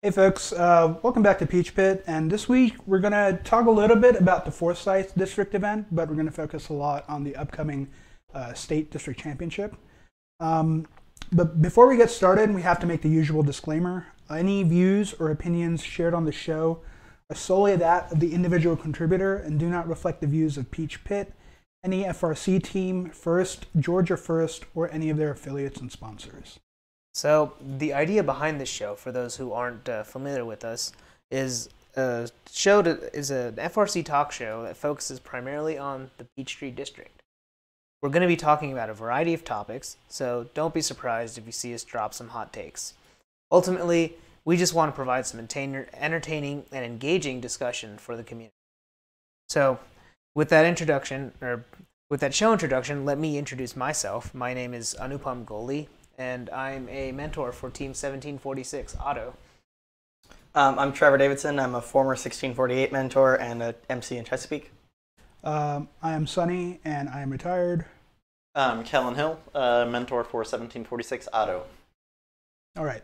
Hey folks, welcome back to Peach Pit, and this week we're going to talk a little bit about the Forsyth district event, but we're going to focus a lot on the upcoming state district championship. But before we get started, we have to make the usual disclaimer. Any views or opinions shared on the show are solely that of the individual contributor and do not reflect the views of Peach Pit, any FRC team, First, Georgia First, or any of their affiliates and sponsors. So the idea behind this show, for those who aren't familiar with us, is an FRC talk show that focuses primarily on the Peachtree District. We're going to be talking about a variety of topics, so don't be surprised if you see us drop some hot takes. Ultimately, we just want to provide some entertaining and engaging discussion for the community. So with that show introduction, let me introduce myself. My name is Anupam Goli, and I'm a mentor for Team 1746 Auto. I'm Trevor Davidson. I'm a former 1648 mentor and an MC in Chesapeake. I am Sonny, and I am retired. I'm Kellen Hill, mentor for 1746 Auto. All right.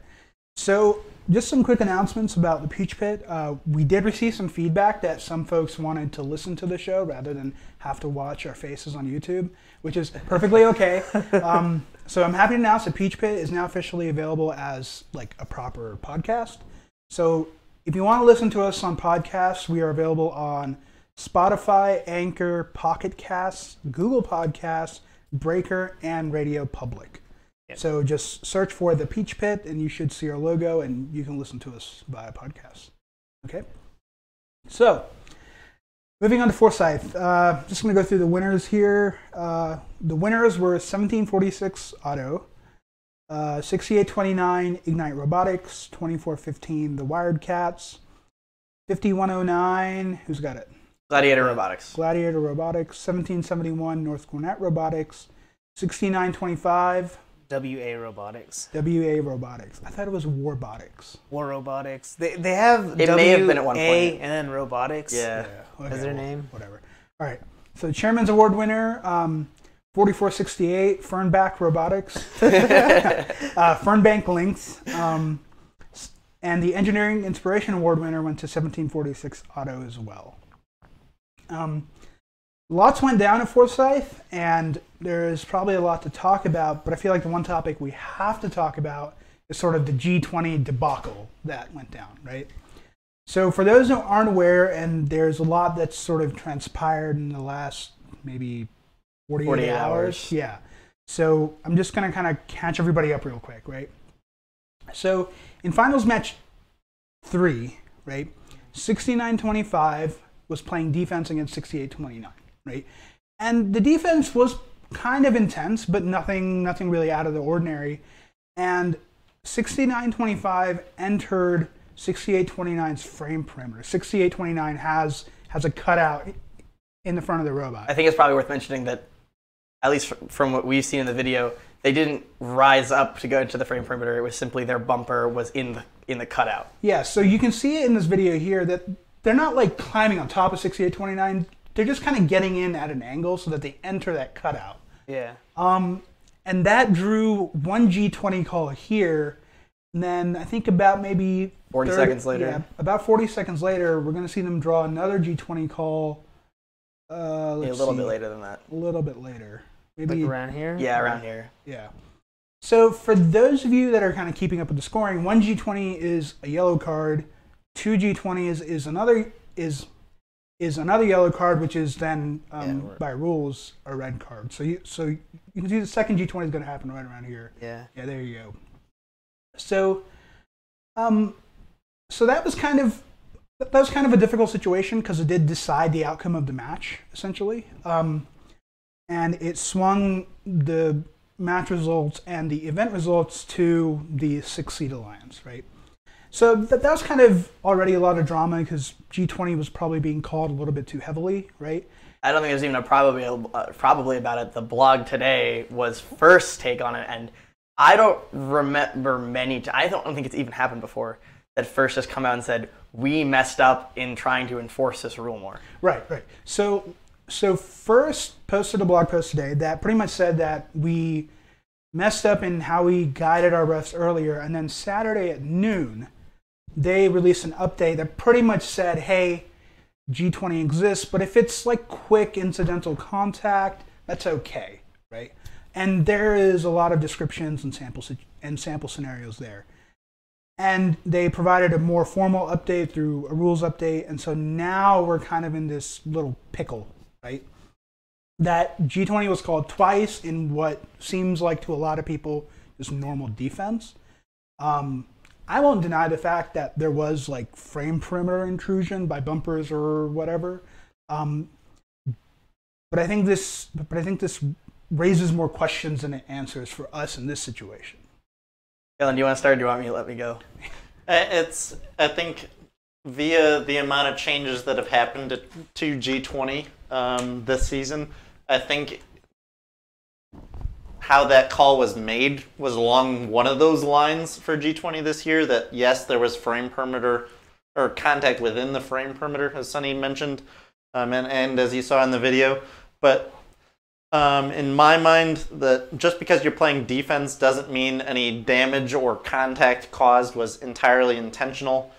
So just some quick announcements about the Peach Pit. We did receive some feedback that some folks wanted to listen to the show rather than have to watch our faces on YouTube, which is perfectly okay. So I'm happy to announce that Peach Pit is now officially available as like a proper podcast. So if you want to listen to us on podcasts, we are available on Spotify, Anchor, Pocket Casts, Google Podcasts, Breaker, and Radio Public. Yep. So just search for the Peach Pit and you should see our logo and you can listen to us via podcast. Okay? So, moving on to Forsyth. Just going to go through the winners here. The winners were 1746 Auto, 6829 Ignite Robotics, 2415 The Wired Cats, 5109, who's got it? Gladiator Robotics. Gladiator Robotics, 1771 North Gwinnett Robotics, 6925 WA Robotics. WA Robotics. I thought it was Warbotics. War Robotics. They have it may have been at one WA point. and then Robotics. Yeah. Okay, As their name. Whatever. All right. So the Chairman's Award winner, 4468 Fernback Robotics. Fernbank Links. And the Engineering Inspiration Award winner went to 1746 Auto as well. Lots went down at Forsyth, and there's probably a lot to talk about, but I feel like the one topic we have to talk about is sort of the G20 debacle that went down, right? So for those who aren't aware, and there's a lot that's sort of transpired in the last maybe 48 hours. Yeah. So I'm just going to kind of catch everybody up real quick, right? So in finals match 3, right, 69-25 was playing defense against 68-29. Right, and the defense was kind of intense, but nothing really out of the ordinary. And 69-25 entered 68-29's frame perimeter. 68-29 has a cutout in the front of the robot. I think it's probably worth mentioning that, at least from what we've seen in the video, they didn't rise up to go into the frame perimeter. It was simply their bumper was in the cutout. Yeah, so you can see it in this video here that they're not like climbing on top of 68-29. They're just kind of getting in at an angle so that they enter that cutout. Yeah. And that drew one G20 call here. And then I think about maybe 40 seconds later. Yeah, about 40 seconds later, we're going to see them draw another G20 call. A little bit later than that. A little bit later. Maybe Like around here? Yeah, around here. Yeah. So for those of you that are kind of keeping up with the scoring, one G20 is a yellow card. Two G20s is another yellow card, which is then, by rules, a red card. So you can see the second G20 is going to happen right around here. Yeah. Yeah, there you go. So, so that was kind of a difficult situation because it did decide the outcome of the match, essentially. And it swung the match results and the event results to the 6-seed alliance, right? So that was kind of already a lot of drama because G20 was probably being called a little bit too heavily, right? I don't think there's even a probably about it. The blog today was First take on it, and I don't remember I don't think it's even happened before that First has come out and said, we messed up in trying to enforce this rule more. Right. So First posted a blog post today that pretty much said that we messed up in how we guided our refs earlier, and then Saturday at noon, they released an update that pretty much said, hey, G20 exists, but if it's like quick incidental contact, that's okay, right? And there is a lot of descriptions and sample scenarios there. And they provided a more formal update through a rules update, and so now we're kind of in this little pickle, right? That G20 was called twice in what seems like to a lot of people is normal defense. I won't deny the fact that there was like frame perimeter intrusion by bumpers or whatever, but I think this raises more questions than it answers for us in this situation. Dylan, do you want to start or do you want me to let me go? I think via the amount of changes that have happened to G20 this season, I think how that call was made was along one of those lines for G20 this year, that yes, there was frame perimeter or contact within the frame perimeter, as Sonny mentioned, and as you saw in the video. But in my mind, that just because you're playing defense doesn't mean any damage or contact caused was entirely intentional.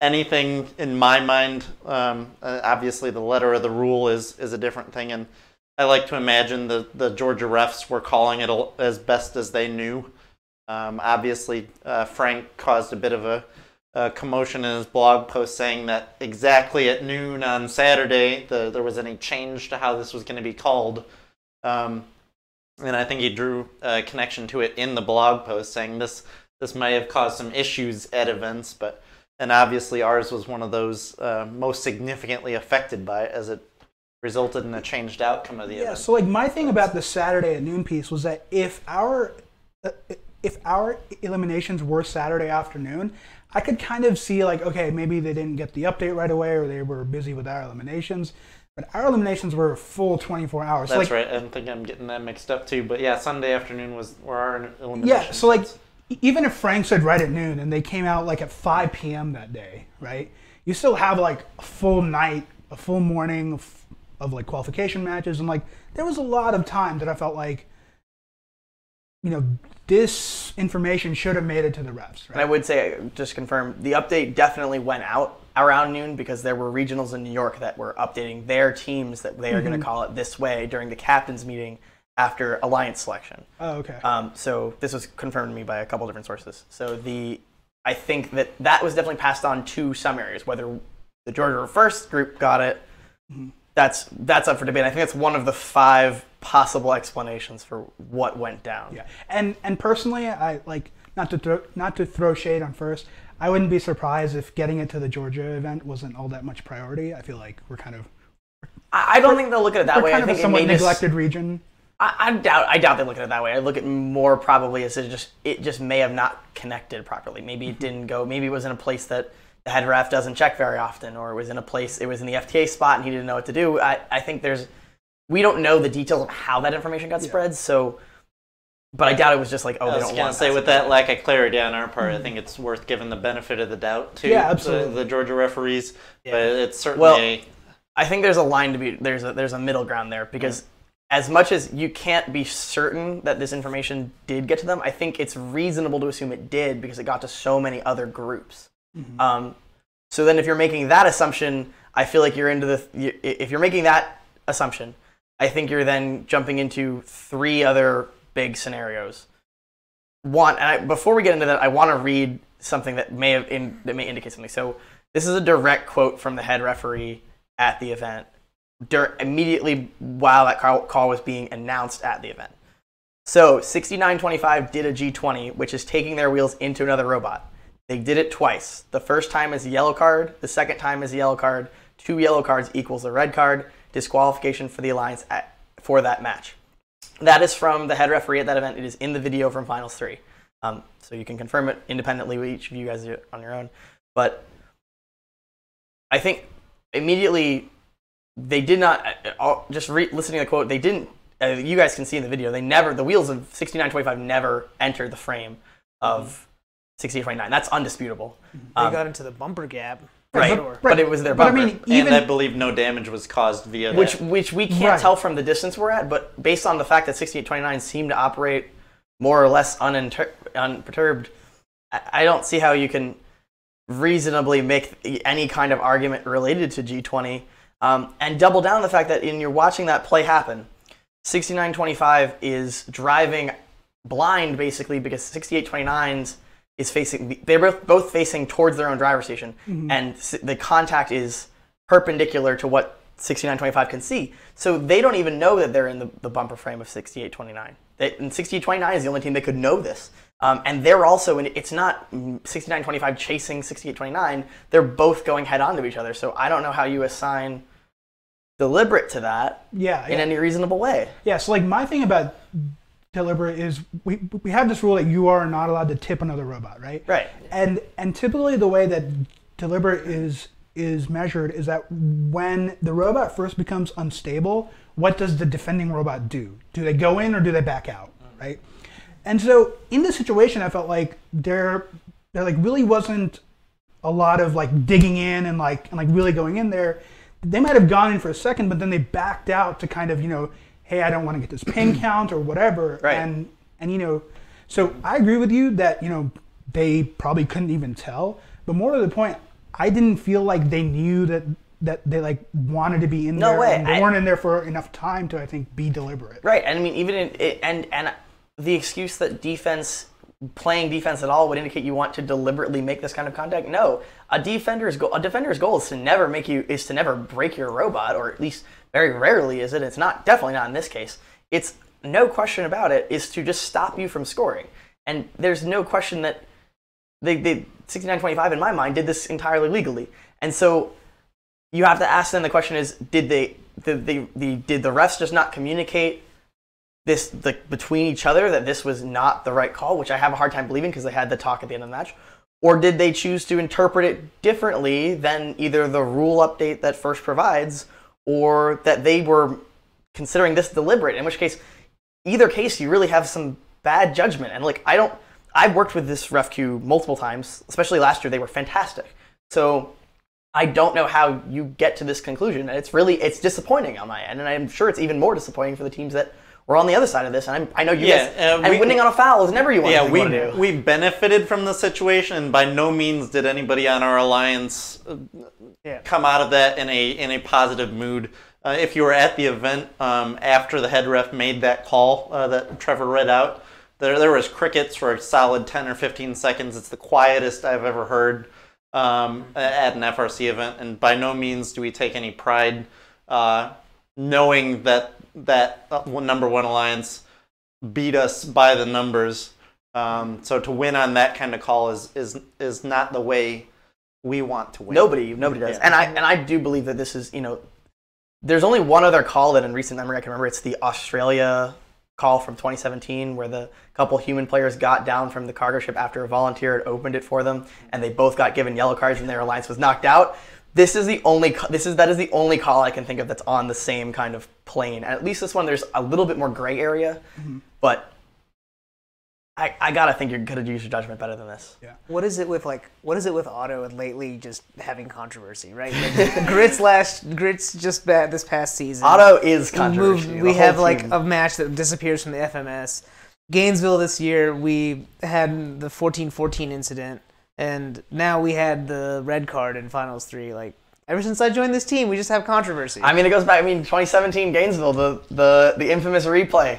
Anything in my mind, obviously the letter of the rule is a different thing, and I like to imagine the Georgia refs were calling it as best as they knew. Obviously, Frank caused a bit of a commotion in his blog post saying that exactly at noon on Saturday there was any change to how this was going to be called. And I think he drew a connection to it in the blog post, saying this may have caused some issues at events, and obviously ours was one of those most significantly affected by it, as it resulted in a changed outcome of the event. So like my thing about the Saturday at noon piece was that if our eliminations were Saturday afternoon, I could kind of see like, okay, maybe they didn't get the update right away or they were busy with our eliminations. But our eliminations were a full 24 hours. That's right. I think I'm getting that mixed up too. But yeah, Sunday afternoon were our eliminations. Yeah, so like even if Frank said right at noon and they came out like at 5 p.m. that day, right? You still have like a full night, a full morning of like qualification matches, and like there was a lot of time that I felt like, you know, this information should have made it to the refs. Right? And I would say, just confirm, the update definitely went out around noon because there were regionals in New York that were updating their teams that they are going to call it this way during the captain's meeting after alliance selection. Oh, okay. So this was confirmed to me by a couple different sources. So I think that was definitely passed on to some areas. Whether the Georgia first group got it, that's up for debate. I think that's one of the 5 possible explanations for what went down. Yeah, and personally, I like not to throw shade on first. I wouldn't be surprised if getting it to the Georgia event wasn't all that much priority. I feel like we're kind of. I don't think they'll look at it that way. Kind I think of a somewhat neglected region. I doubt they look at it that way. I look at it more probably as it just may have not connected properly. Maybe it didn't go. Maybe it was in a place that the head ref doesn't check very often, or it was in a place, it was in the FTA spot and he didn't know what to do. I think we don't know the details of how that information got spread, so, but I doubt it was just like, oh, they don't want that. I was going to say, with that lack of clarity on our part, I think it's worth giving the benefit of the doubt to the Georgia referees, but it's certainly I think there's a line to be, there's a middle ground there, because as much as you can't be certain that this information did get to them, I think it's reasonable to assume it did because it got to so many other groups. So then if you're making that assumption, I feel like if you're making that assumption, I think you're then jumping into 3 other big scenarios. One, and before we get into that, I want to read something that may indicate something. So this is a direct quote from the head referee at the event, immediately while that call was being announced at the event. So 6925 did a G20, which is taking their wheels into another robot. They did it twice. The first time is a yellow card. The second time is a yellow card. 2 yellow cards equals a red card. Disqualification for the alliance for that match. That is from the head referee at that event. It is in the video from Finals 3. So you can confirm it independently with each of you guys on your own. But I think immediately they did not, listening to the quote, they didn't, you guys can see in the video, the wheels of 6925 never entered the frame of 6829. That's undisputable. They got into the bumper gap. Right, but it was their bumper. But I mean, and I believe no damage was caused via that. Which we can't tell from the distance we're at, but based on the fact that 6829 seemed to operate more or less unperturbed, I don't see how you can reasonably make any kind of argument related to G20 and double down on the fact that you're watching that play happen. 69-25 is driving blind basically because 68-29's is facing, they're both facing towards their own driver station, and the contact is perpendicular to what 69-25 can see. So they don't even know that they're in the bumper frame of 68-29. And 68-29 is the only team that could know this. And they're also, it's not 69-25 chasing 68-29, they're both going head on to each other. So I don't know how you assign deliberate to that in any reasonable way. Yeah, so like my thing about deliberate is we have this rule that you are not allowed to tip another robot, right? Right. And typically the way that deliberate is measured is that when the robot first becomes unstable, what does the defending robot do? Do they go in or do they back out, right? And so in this situation, I felt like there like really wasn't a lot of like digging in and like really going in there. They might have gone in for a second, but then they backed out to kind of, hey, I don't want to get this pin count or whatever. Right. And so I agree with you that, they probably couldn't even tell. But more to the point, I didn't feel like they knew that they like wanted to be in there. No way. And they weren't in there for enough time to, I think, be deliberate. Right. And I mean, even and the excuse that playing defense at all would indicate you want to deliberately make this kind of contact. No, a defender's goal is to never break your robot, or at least very rarely is it. It's definitely not in this case. It's no question about it is to just stop you from scoring. And there's no question that they 69-25 in my mind did this entirely legally. And so you have to ask them, the question is, did the refs just not communicate this between each other that this was not the right call, which I have a hard time believing because they had the talk at the end of the match? Or did they choose to interpret it differently than either the rule update that first provides, or that they were considering this deliberate, in which case, either case, you really have some bad judgment. And like, I've worked with this ref queue multiple times, especially last year. They were fantastic. So I don't know how you get to this conclusion. And it's disappointing on my end. And I'm sure it's even more disappointing for the teams that were on the other side of this. And I know you guys, and winning on a foul is never you want to do. We benefited from the situation, and by no means did anybody on our alliance come out of that in a positive mood. If you were at the event after the head ref made that call that Trevor read out, there was crickets for a solid 10 or 15 seconds. It's the quietest I've ever heard at an FRC event, and by no means do we take any pride knowing that number one alliance beat us by the numbers. So to win on that kind of call is not the way we want to win. Nobody does. And I do believe that this is, there's only one other call that in recent memory I can remember. It's the Australia call from 2017 where the couple human players got down from the cargo ship after a volunteer had opened it for them, and they both got given yellow cards and their alliance was knocked out. That is the only call I can think of that's on the same kind of plane. And at least this one, there's a little bit more gray area, but I gotta think you're gonna use your judgment better than this. Yeah. What is it with Otto and lately just having controversy, right? Like Grits just this past season. Otto is controversy. We have like a match that disappears from the FMS. Gainesville this year, we had the 14-14 incident, and now we had the red card in Finals 3. Like, ever since I joined this team, we just have controversy. I mean, it goes back. 2017 Gainesville, the infamous replay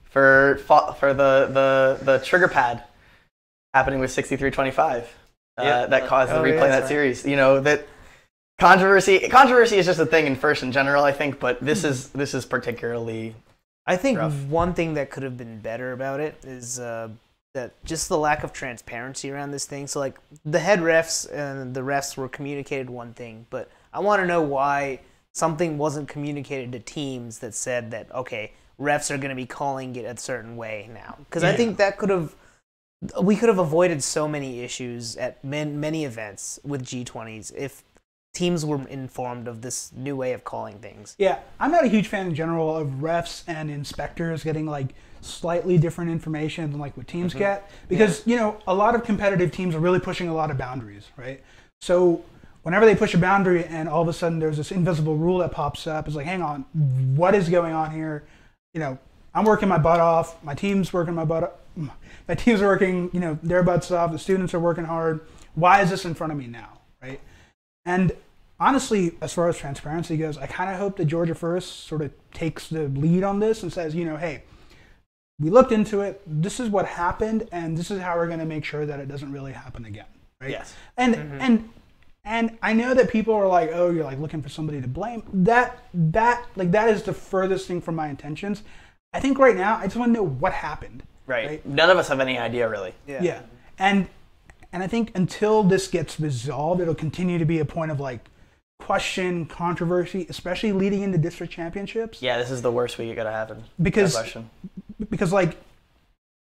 for the trigger pad happening with 63-25 that caused the replay in that series. That controversy is just a thing in first in general, I think, but this is particularly. I think rough. One thing that could have been better about it is that just the lack of transparency around this thing. So like the head refs and the refs were communicated one thing, but I want to know why something wasn't communicated to teams that said that, okay, refs are going to be calling it a certain way now. Because I think we could have avoided so many issues at many events with G20s if teams were informed of this new way of calling things. Yeah, I'm not a huge fan in general of refs and inspectors getting like slightly different information than like what teams get, because a lot of competitive teams are really pushing a lot of boundaries, right? So whenever they push a boundary and all of a sudden there's this invisible rule that pops up, it's like, hang on, what is going on here? I'm working my butt off, my team's working my butt my team's working, their butts off. The students are working hard. Why is this in front of me now, right? And honestly, as far as transparency goes, I kind of hope that Georgia First sort of takes the lead on this and says, hey, we looked into it. This is what happened, and this is how we're going to make sure that it doesn't really happen again, right? Yes. And I know that people are like, oh, you're like looking for somebody to blame. That is the furthest thing from my intentions. I think right now I just want to know what happened. Right. None of us have any idea really. Yeah. And I think until this gets resolved, it'll continue to be a point of like question, controversy, especially leading into district championships. Yeah, this is the worst week it could have happened. Because like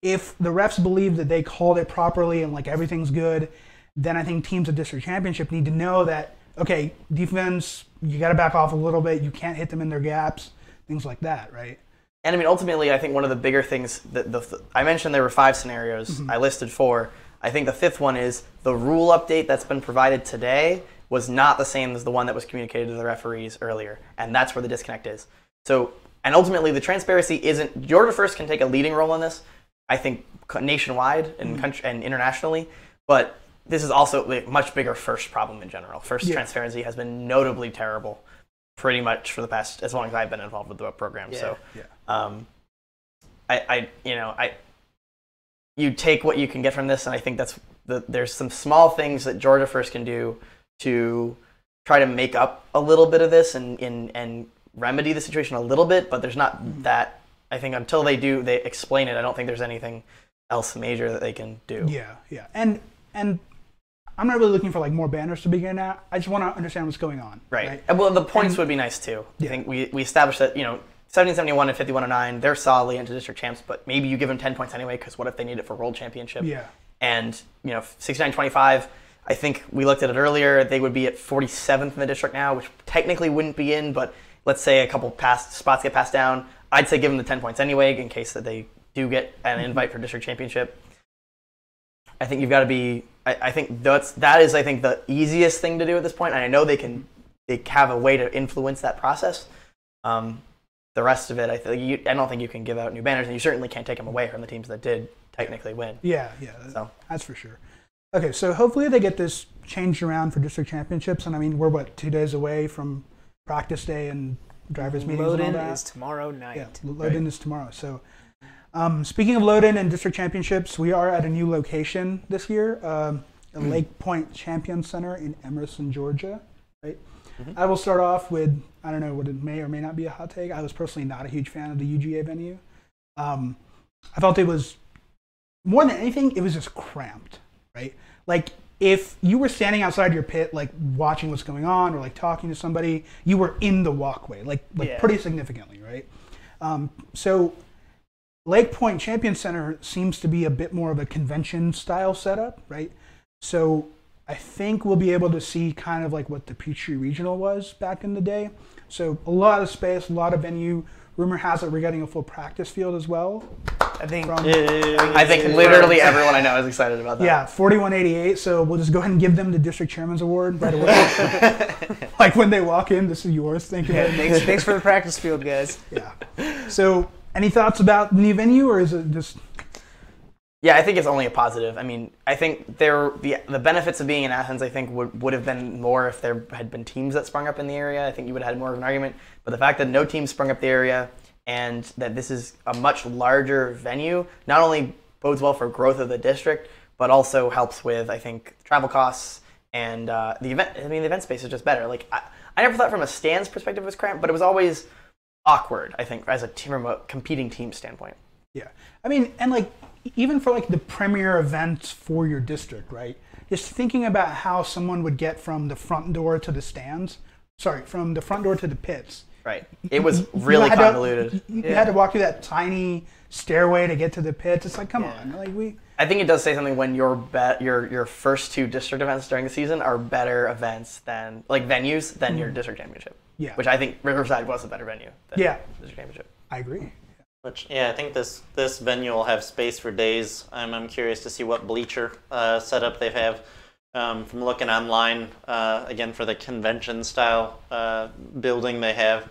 if the refs believe that they called it properly and like everything's good, then I think teams at district championship need to know that, okay, defense, you got to back off a little bit. You can't hit them in their gaps, things like that, right? And I mean, ultimately, I think one of the bigger things that I mentioned there were 5 scenarios. Mm-hmm. I listed 4. I think the 5th one is the rule update that's been provided today was not the same as the one that was communicated to the referees earlier, and that's where the disconnect is. So, and ultimately, the transparency isn't. Georgia First can take a leading role in this, I think, nationwide and and internationally, but this is also a much bigger First problem in general. First transparency has been notably terrible, pretty much for the past as long as I've been involved with the program. You take what you can get from this, and I think there's some small things that Georgia First can do to try to make up a little bit of this and remedy the situation a little bit, but there's not that. I think until they explain it, I don't think there's anything else major that they can do. Yeah. And I'm not really looking for like more banners to begin at. I just want to understand what's going on. Right. Well, the points would be nice too. I think we established that 1771 and 5109, they're solidly into district champs, but maybe you give them 10 points anyway because what if they need it for world championship? Yeah. And 6925, I think we looked at it earlier. They would be at 47th in the district now, which technically wouldn't be in, but let's say a couple spots get passed down. I'd say give them the 10 points anyway in case that they do get an invite for district championship. I think you've got to be. I think that is the easiest thing to do at this point, and I know they have a way to influence that process. The rest of it, I don't think you can give out new banners, and you certainly can't take them away from the teams that did technically win. Yeah, that's for sure. Okay, so hopefully they get this changed around for district championships, and I mean we're 2 days away from practice day and drivers meetings and all that. Load-in is tomorrow night. Yeah, load-in is tomorrow. So. Speaking of load-in and district championships, we are at a new location this year, Lake Point Champion Center in Emerson, Georgia. Right. I will start off with, I don't know what it may or may not be a hot take. I was personally not a huge fan of the UGA venue. I felt it was, more than anything, it was just cramped, right? Like, if you were standing outside your pit, like, watching what's going on or, like, talking to somebody, you were in the walkway, pretty significantly, right? So Lake Point Champion Center seems to be a bit more of a convention-style setup, right? So I think we'll be able to see kind of like what the Peachtree Regional was back in the day. So a lot of space, a lot of venue. Rumor has it we're getting a full practice field as well. I think literally everyone I know is excited about that. Yeah, 4188. So we'll just go ahead and give them the district chairman's award right away. Like when they walk in, this is yours. Thank you. Thanks for the practice field, guys. Yeah. So any thoughts about the new venue, or is it just? Yeah, I think it's only a positive. I mean, I think the benefits of being in Athens, I think, would have been more if there had been teams that sprung up in the area. I think you would have had more of an argument. But the fact that no teams sprung up the area and that this is a much larger venue not only bodes well for growth of the district, but also helps with, I think, travel costs and the event. I mean, the event space is just better. Like, I never thought from a stands perspective it was cramped, but it was always awkward, I think, as a team, from a competing team standpoint. Yeah. I mean, and like, even for like the premier events for your district, right? Just thinking about how someone would get from the front door to the stands, from the front door to the pits. Right. It was really convoluted. You had to walk through that tiny stairway to get to the pits. It's like, come on. Like I think it does say something when your first 2 district events during the season are better events than, like, venues than your district championship. Yeah. Which I think Riverside was a better venue than district championship. I agree. I think this venue will have space for days. I'm curious to see what bleacher setup they have. From looking online, again, for the convention style building they have,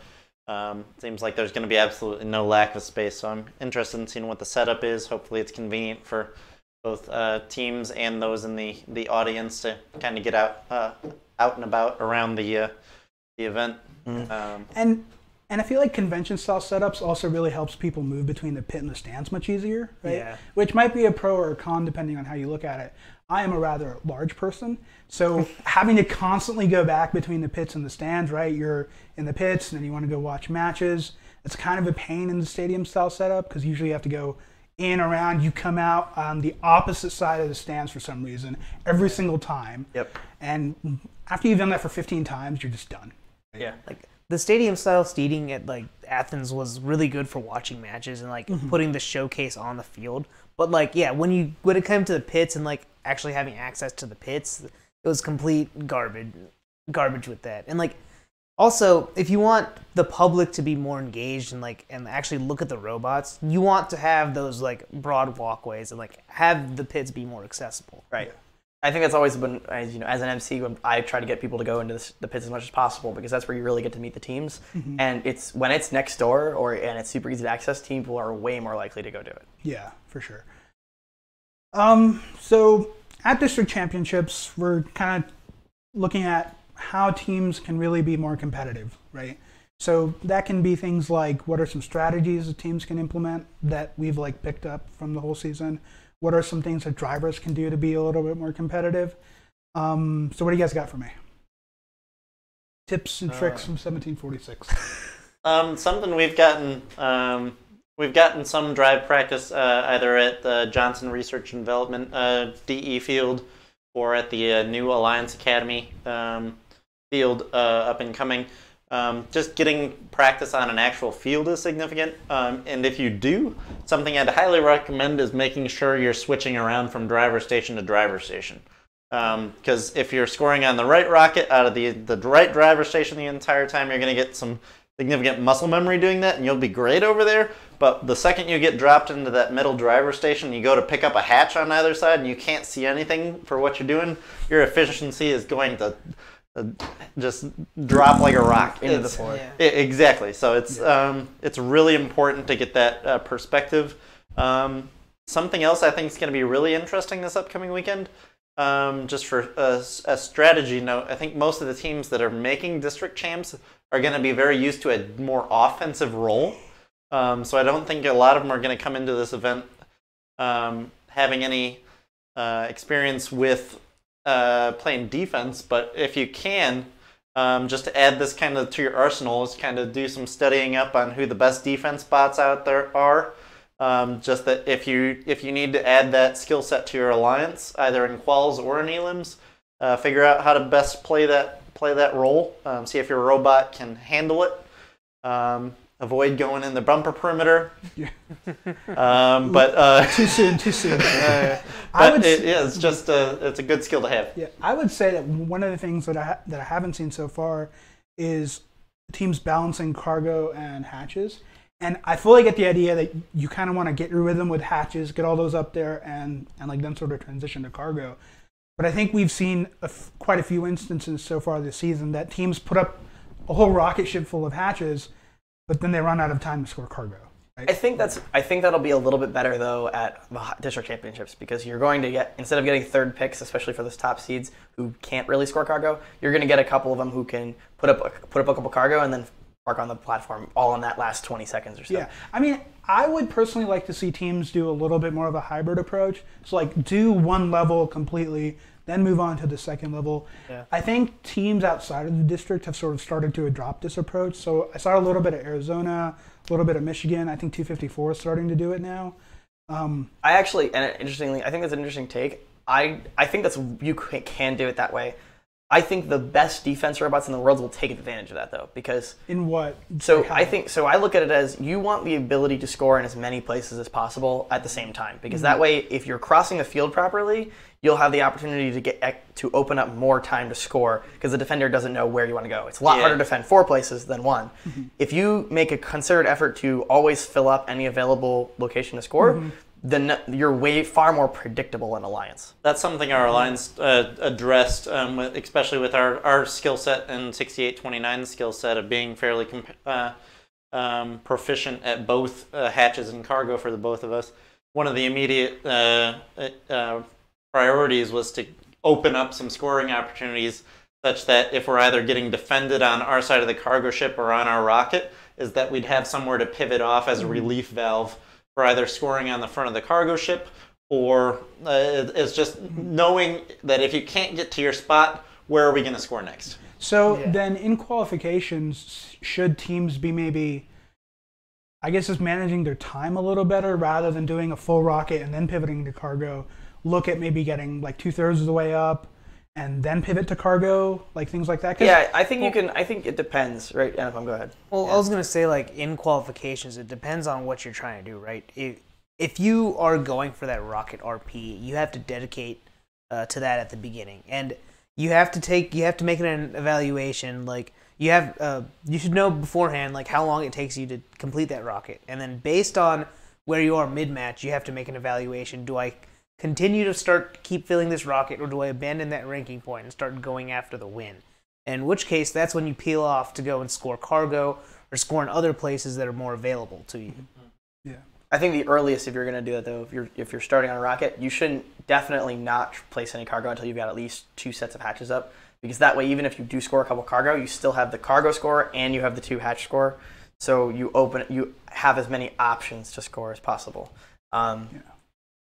Seems like there's going to be absolutely no lack of space, so I'm interested in seeing what the setup is. Hopefully it's convenient for both teams and those in the audience to kind of get out and about around the event. And I feel like convention-style setups also really helps people move between the pit and the stands much easier, right? Yeah. Which might be a pro or a con depending on how you look at it. I am a rather large person, so having to constantly go back between the pits and the stands, right? You're in the pits and then you want to go watch matches. It's kind of a pain in the stadium-style setup because usually you have to go in, around, you come out on the opposite side of the stands for some reason every single time. Yep. And after you've done that for 15 times, you're just done. Yeah. Like the stadium style seating at like Athens was really good for watching matches and like putting the showcase on the field. But like when it came to the pits and like actually having access to the pits, it was complete garbage with that. And like also, if you want the public to be more engaged and actually look at the robots, you want to have those like broad walkways and like have the pits be more accessible. Right. I think that's always been, as you know, as an MC, when I try to get people to go into the pits as much as possible because that's where you really get to meet the teams. And it's when it's next door and it's super easy to access, people are way more likely to go do it. Yeah, for sure. So at district championships, we're kind of looking at how teams can really be more competitive, right? So that can be things like what are some strategies that teams can implement that we've like picked up from the whole season? What are some things that drivers can do to be a little bit more competitive? So what do you guys got for me? Tips and tricks from 1746. Something we've gotten some drive practice either at the Johnson Research and Development DE field or at the new Alliance Academy field up and coming. Just getting practice on an actual field is significant. And if you do, something I'd highly recommend is making sure you're switching around from driver station to driver station. Because if you're scoring on the right rocket out of the right driver station the entire time, you're going to get some significant muscle memory doing that, and you'll be great over there. But the second you get dropped into that middle driver station, you go to pick up a hatch on either side, and you can't see anything for what you're doing, your efficiency is going to just drop like a rock into the floor. Exactly. So it's really important to get that perspective. Something else I think is going to be really interesting this upcoming weekend, just for a strategy note, I think most of the teams that are making district champs are going to be very used to a more offensive role. So I don't think a lot of them are going to come into this event having any experience with playing defense, but if you can, just to add this kind of to your arsenal is kind of do some studying up on who the best defense spots out there are. Just that if you need to add that skill set to your alliance, either in quals or in elims, figure out how to best play that role. See if your robot can handle it. Avoid going in the bumper perimeter. Yeah. But too soon. it's just it's a good skill to have. Yeah, I would say that one of the things that I haven't seen so far is teams balancing cargo and hatches. And I fully get the idea that you kind of want to get your rhythm with hatches, get all those up there, and like then sort of transition to cargo. But I think we've seen quite a few instances so far this season that teams put up a whole rocket ship full of hatches, but then they run out of time to score cargo. Right? I think that'll be a little bit better though at the district championships because you're going to get, instead of getting third picks, especially for those top seeds who can't really score cargo, you're going to get a couple of them who can put up a couple cargo and then park on the platform all in that last 20 seconds or so. Yeah, I mean, I would personally like to see teams do a little bit more of a hybrid approach. So like do one level completely, then move on to the second level. Yeah. I think teams outside of the district have sort of started to adopt this approach. So I saw a little bit of Arizona, a little bit of Michigan. I think 254 is starting to do it now. Interestingly, I think that's an interesting take. I think you can do it that way. I think the best defense robots in the world will take advantage of that though, because in what? I look at it as you want the ability to score in as many places as possible at the same time, because that way, if you're crossing the field properly, you'll have the opportunity to open up more time to score because the defender doesn't know where you want to go. It's a lot harder to defend 4 places than 1. If you make a concerted effort to always fill up any available location to score, then you're far more predictable in Alliance. That's something our Alliance addressed, especially with our skill set and 6829 skill set of being fairly proficient at both hatches and cargo for the both of us. One of the immediate priorities was to open up some scoring opportunities such that if we're either getting defended on our side of the cargo ship or on our rocket, is that we'd have somewhere to pivot off as a relief valve for either scoring on the front of the cargo ship, or it's just knowing that if you can't get to your spot, where are we going to score next? So then in qualifications, should teams be maybe, I guess, just managing their time a little better rather than doing a full rocket and then pivoting to cargo? Look at maybe getting like 2/3 of the way up and then pivot to cargo, like things like that? Yeah, I think you can. I think it depends, right? Anupam, go ahead. Well, I was going to say, like, in qualifications, it depends on what you're trying to do, right? If you are going for that rocket RP, you have to dedicate to that at the beginning. And you have to make an evaluation, like, you should know beforehand, like, how long it takes you to complete that rocket. And then based on where you are mid-match, you have to make an evaluation. Do I continue to keep filling this rocket, or do I abandon that ranking point and start going after the win? In which case, that's when you peel off to go and score cargo or score in other places that are more available to you. Yeah. I think the earliest, if you're going to do that, though, if you're starting on a rocket, you shouldn't definitely not place any cargo until you've got at least 2 sets of hatches up, because that way, even if you do score a couple cargo, you still have the cargo score and you have the 2 hatch score, so you have as many options to score as possible.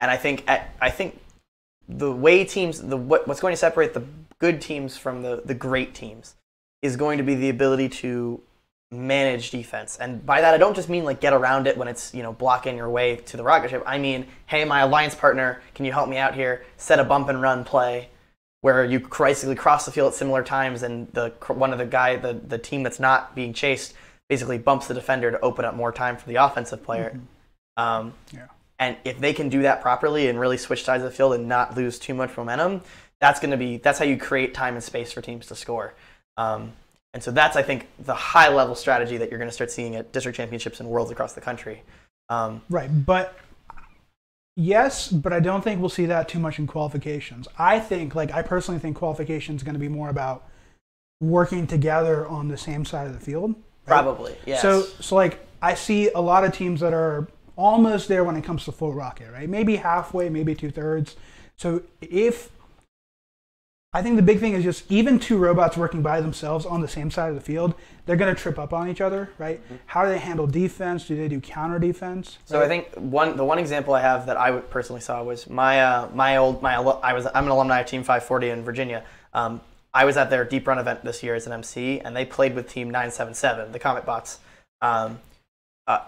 And I think the way teams, what's going to separate the good teams from the great teams is going to be the ability to manage defense. And by that, I don't just mean like get around it when it's, blocking your way to the rocket ship. I mean, hey, my alliance partner, can you help me out here? Set a bump and run play where you basically cross the field at similar times, and the team that's not being chased basically bumps the defender to open up more time for the offensive player. And if they can do that properly and really switch sides of the field and not lose too much momentum, that's how you create time and space for teams to score. And so that's, I think, the high-level strategy that you're going to start seeing at district championships and worlds across the country. Right, but I don't think we'll see that too much in qualifications. I personally think qualifications is going to be more about working together on the same side of the field. Right? Probably, yes. So like, I see a lot of teams that are almost there when it comes to full rocket, right? Maybe halfway, maybe 2/3. So I think the big thing is just even 2 robots working by themselves on the same side of the field, they're going to trip up on each other, right? How do they handle defense? Do they do counter defense? Right? So I think the one example I have that I personally saw was I'm an alumni of Team 540 in Virginia. I was at their deep run event this year as an MC, and they played with Team 977, the Comet Bots.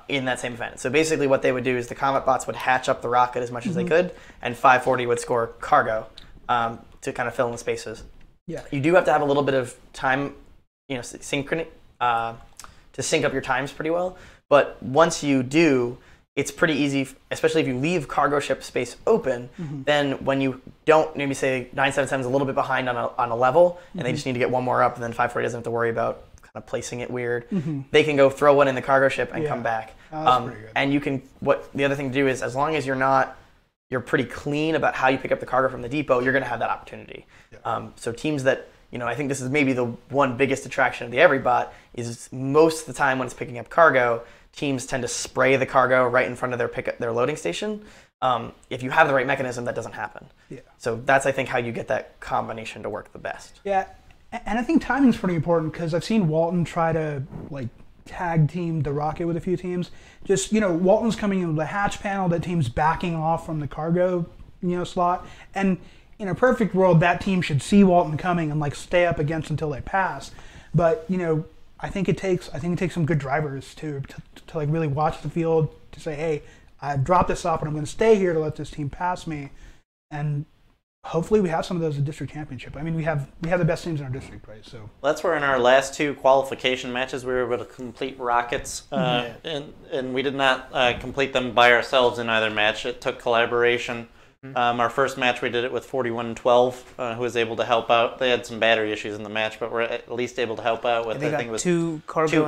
In that same event. So basically what they would do is the Comet Bots would hatch up the rocket as much as they could, and 540 would score cargo to kind of fill in the spaces. Yeah. You do have to have a little bit of time, synchrony, to sync up your times pretty well. But once you do, it's pretty easy, especially if you leave cargo ship space open, then when you don't, maybe say 977 is a little bit behind on a level, and they just need to get one more up, and then 540 doesn't have to worry about kind of placing it weird. They can go throw one in the cargo ship and come back. That's pretty good. And the other thing to do is, as long as you're pretty clean about how you pick up the cargo from the depot, you're going to have that opportunity. So teams that, I think this is maybe the one biggest attraction of the Everybot is most of the time when it's picking up cargo, teams tend to spray the cargo right in front of their loading station. If you have the right mechanism, that doesn't happen. So that's, I think, how you get that combination to work the best. Yeah. And I think timing is pretty important, because I've seen Walton try to tag team the rocket with a few teams. Just, Walton's coming into the hatch panel, that team's backing off from the cargo, slot. And in a perfect world, that team should see Walton coming and stay up against until they pass. But, I think it takes some good drivers to really watch the field, to say, hey, I've dropped this off and I'm going to stay here to let this team pass me. And hopefully we have some of those at district championship. I mean, we have the best teams in our district, right? So that's where in our last 2 qualification matches we were able to complete rockets, and we did not complete them by ourselves in either match. It took collaboration. Our first match we did it with 4112, who was able to help out. They had some battery issues in the match, but we're at least able to help out with. I think it was 2 cargo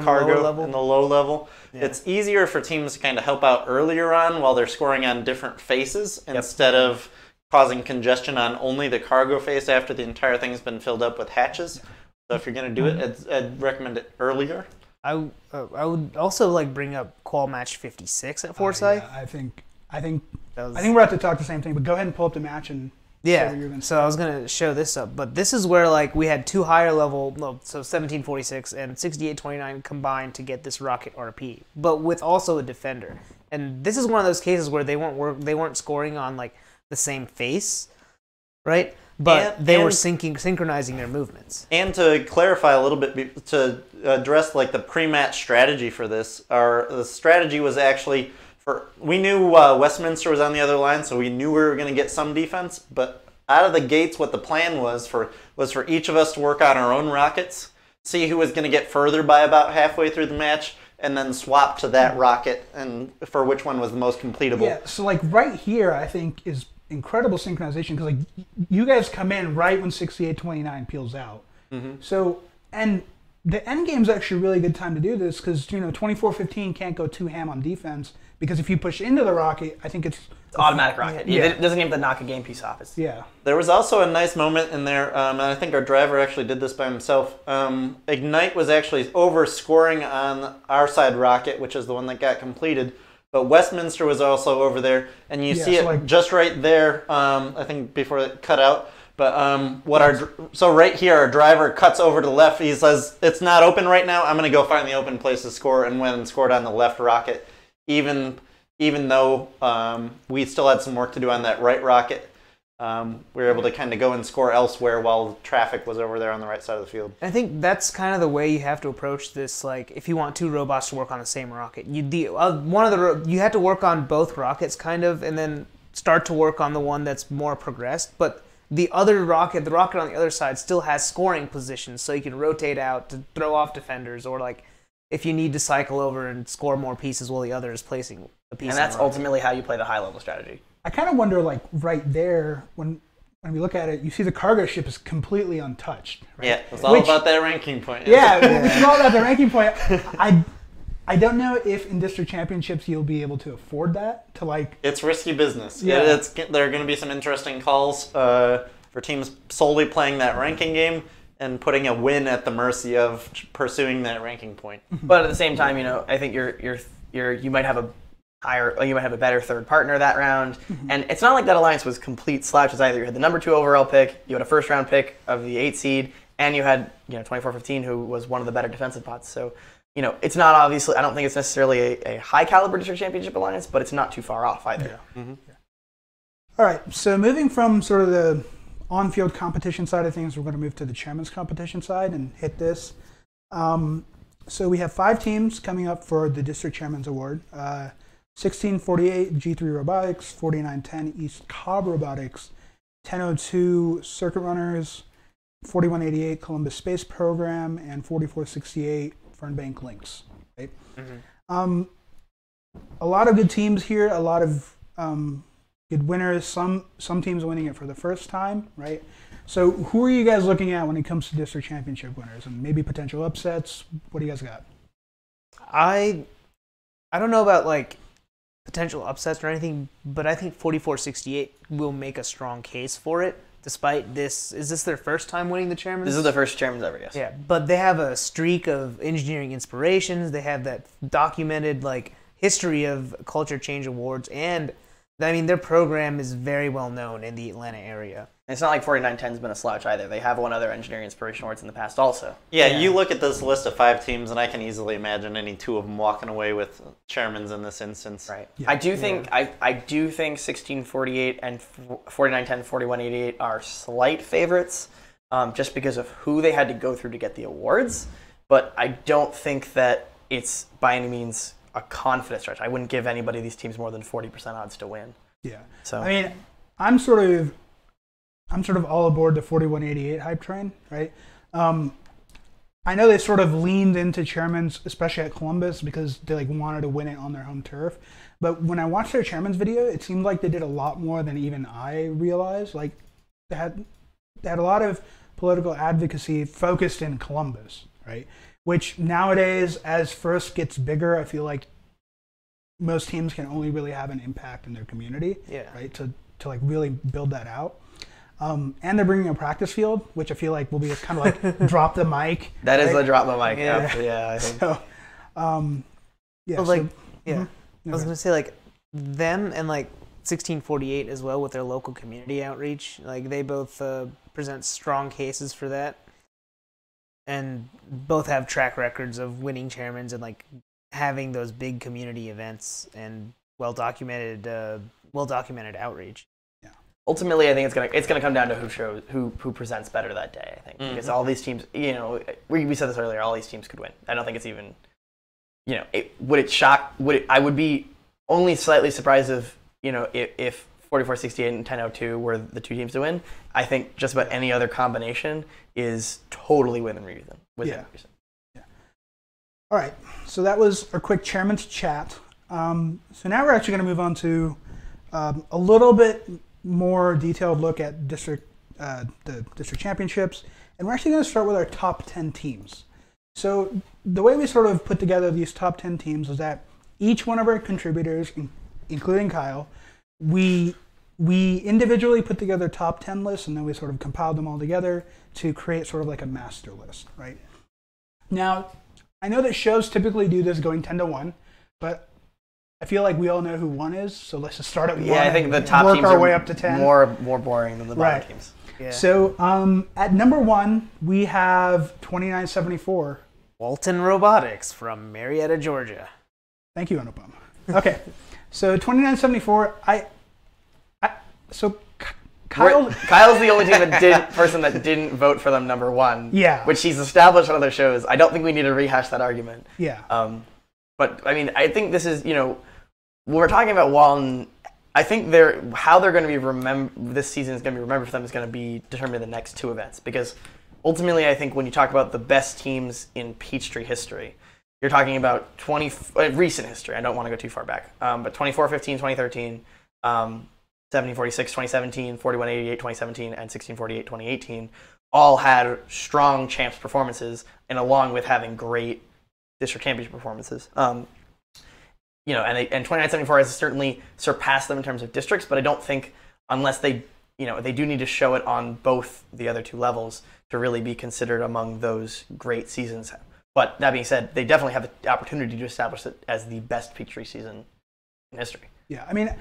in the low level. Yeah. It's easier for teams to kind of help out earlier on while they're scoring on different faces instead of causing congestion on only the cargo face after the entire thing's been filled up with hatches. So if you're going to do it, I'd recommend it earlier. I would also like bring up qual match 56 at Forsyth. Yeah, I think we're about to talk the same thing, but go ahead and pull up the match and say what you're gonna say. So I was gonna show this up, but this is where like we had two higher level, so 1746 and 6829 combined to get this rocket RP, but with also a defender. And this is one of those cases where they weren't scoring on like the same face, right? But they were synchronizing their movements. And to clarify a little bit, to address like the pre-match strategy for this, the strategy was actually we knew Westminster was on the other line, so we knew we were going to get some defense. But out of the gates, what the plan was for each of us to work on our own rockets, see who was going to get further by about halfway through the match, and then swap to that rocket and for which one was the most completable. Yeah. So like right here, I think is incredible synchronization because like you guys come in right when 6829 peels out. Mm-hmm. So and the end game's actually a really good time to do this because 2415 can't go too ham on defense because if you push into the rocket, I think it's automatic rocket. Yeah. It doesn't even have to knock a game piece off. Yeah. There was also a nice moment in there, and I think our driver actually did this by himself. Ignite was actually over-scoring on our side rocket, which is the one that got completed. But Westminster was also over there, and you see it like, just right there, I think before it cut out. But so right here, our driver cuts over to the left. He says, it's not open right now. I'm going to go find the open place to score, and went and scored on the left rocket, even though we still had some work to do on that right rocket. We were able to kind of go and score elsewhere while traffic was over there on the right side of the field. I think that's kind of the way you have to approach this. Like, if you want two robots to work on the same rocket, you have to work on both rockets, kind of, and then start to work on the one that's more progressed. But the rocket on the other side, still has scoring positions, so you can rotate out to throw off defenders, or like if you need to cycle over and score more pieces while the other is placing a piece. And that's ultimately how you play the high level strategy. I kind of wonder, like, right there, when we look at it, you see the cargo ship is completely untouched. Right? Yeah, it's all about that ranking point. Yeah, it's all about the ranking point. I don't know if in district championships you'll be able to afford that, to like... It's risky business. Yeah. There are going to be some interesting calls for teams solely playing that ranking game and putting a win at the mercy of pursuing that ranking point. But at the same time, I think you might have a better third partner that round. Mm-hmm. And it's not like that alliance was complete slouches either. You had the number 2 overall pick, you had a first round pick of the 8 seed, and you had 2415, who was one of the better defensive pots. So it's not obviously, I don't think it's necessarily a high caliber district championship alliance, but it's not too far off either. Yeah. Mm-hmm. Yeah. All right, so moving from sort of the on-field competition side of things, we're going to move to the chairman's competition side and hit this. So we have 5 teams coming up for the district chairman's award. 1648 G3 Robotics, 4910 East Cobb Robotics, 1002 Circuit Runners, 4188 Columbus Space Program, and 4468 Fernbank Lynx. Right? Mm-hmm. A lot of good teams here, a lot of good winners. Some teams winning it for the first time, right? So who are you guys looking at when it comes to district championship winners and maybe potential upsets? What do you guys got? I don't know about like potential upsets or anything, but I think 4468 will make a strong case for it. Despite this, is this their first time winning the chairman's? This is their first chairman's ever, yes. Yeah, but they have a streak of engineering inspirations. They have that documented like history of culture change awards, and I mean their program is very well known in the Atlanta area. And it's not like 4910's been a slouch either. They have won other engineering inspiration awards in the past also. Yeah, you look at this list of 5 teams, and I can easily imagine any 2 of them walking away with chairmans in this instance. Right. Yeah. I do think 1648 and 4910, 4188 are slight favorites, just because of who they had to go through to get the awards. But I don't think that it's by any means a confident stretch. I wouldn't give anybody of these teams more than 40% odds to win. Yeah. So I mean, I'm sort of all aboard the 4188 hype train, right? I know they sort of leaned into chairman's, especially at Columbus, because they like wanted to win it on their home turf. But when I watched their chairman's video, it seemed like they did a lot more than even I realized. Like they had a lot of political advocacy focused in Columbus, right? Which nowadays, as First gets bigger, I feel like most teams can only really have an impact in their community, right? To like really build that out. And they're bringing a practice field, which I feel like will be kind of like drop the mic. That is right? the drop the mic. Yeah. Yeah, I think. So Yeah. But, like, so- yeah. mhm. I was gonna say like them and like 1648 as well with their local community outreach. Like they both present strong cases for that, and both have track records of winning chairmans and like having those big community events and well documented outreach. Ultimately, I think it's gonna come down to who presents better that day. I think because all these teams, we said this earlier, all these teams could win. I don't think it's even, I would be only slightly surprised if 4468 and 1002 were the two teams to win. I think just about any other combination is totally within reason. Yeah. All right, so that was our quick chairman's chat. So now we're actually going to move on to a little bit more detailed look at the district championships, and we're actually going to start with our top 10 teams. So the way we sort of put together these top 10 teams is that each one of our contributors, including Kyle, we individually put together top 10 lists, and then we sort of compiled them all together to create sort of like a master list, right? Now, I know that shows typically do this going 10 to 1, but I feel like we all know who 1 is, so let's just start at 1. Yeah, I think the top work teams our are way up to 10. more boring than the bottom Right. teams. Yeah. So at number 1, we have 2974. Walton Robotics from Marietta, Georgia. Thank you, Anupam. Okay, so 2974. Kyle's the only person that didn't vote for them number 1. Yeah. Which he's established on other shows. I don't think we need to rehash that argument. Yeah. But I mean, I think this is when we're talking about Walton, I think how they're going to be this season is going to be remembered for them is going to be determined in the next 2 events, because ultimately I think when you talk about the best teams in Peachtree history, you're talking about recent history. I don't want to go too far back, but 24-15, 2013, 17-46, 2017, 41-88, 2017, and 16-48, 2018 all had strong champs performances, and along with having great district championship performances. And 29-74 has certainly surpassed them in terms of districts, but I don't think unless they do need to show it on both the other 2 levels to really be considered among those great seasons. But that being said, they definitely have the opportunity to establish it as the best Peachtree season in history. Yeah, I mean,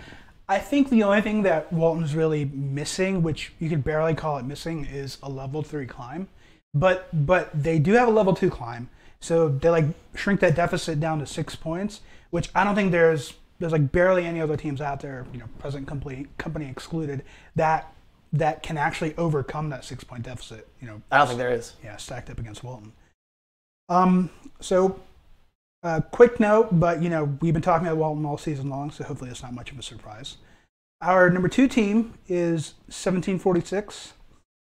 I think the only thing that Walton's really missing, which you could barely call it missing, is a level 3 climb. But they do have a level 2 climb, so they like shrink that deficit down to 6 points, which I don't think there's like barely any other teams out there, present company excluded, that can actually overcome that 6-point deficit. I don't think there is. Yeah, stacked up against Walton. So quick note, but we've been talking about Walton all season long, so hopefully it's not much of a surprise. Our number 2 team is 1746.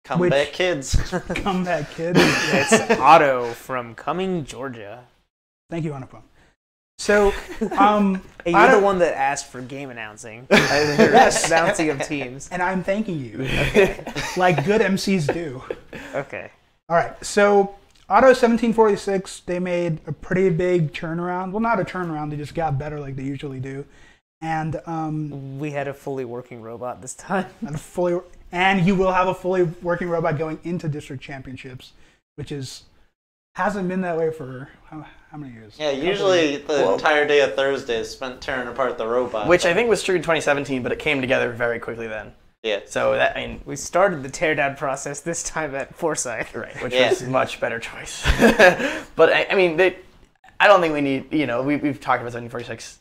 Comeback kids. Comeback kids. It's Otto from Cumming, Georgia. Thank you, Anupam. So, Hey, you're the one that asked for game announcing. Announcing of teams. And I'm thanking you, like good MCs do. Okay. All right, so Otto 1746, they made a pretty big turnaround. Well, not a turnaround, they just got better like they usually do. And we had a fully working robot this time. And you will have a fully working robot going into district championships, which hasn't been that way for how many years? Yeah, usually the entire day of Thursday is spent tearing apart the robot. Which I think was true in 2017, but it came together very quickly then. Yeah. So we started the teardown process this time at Forsyth. Right, which was a much better choice. But I mean, I don't think we need, we've talked about 1746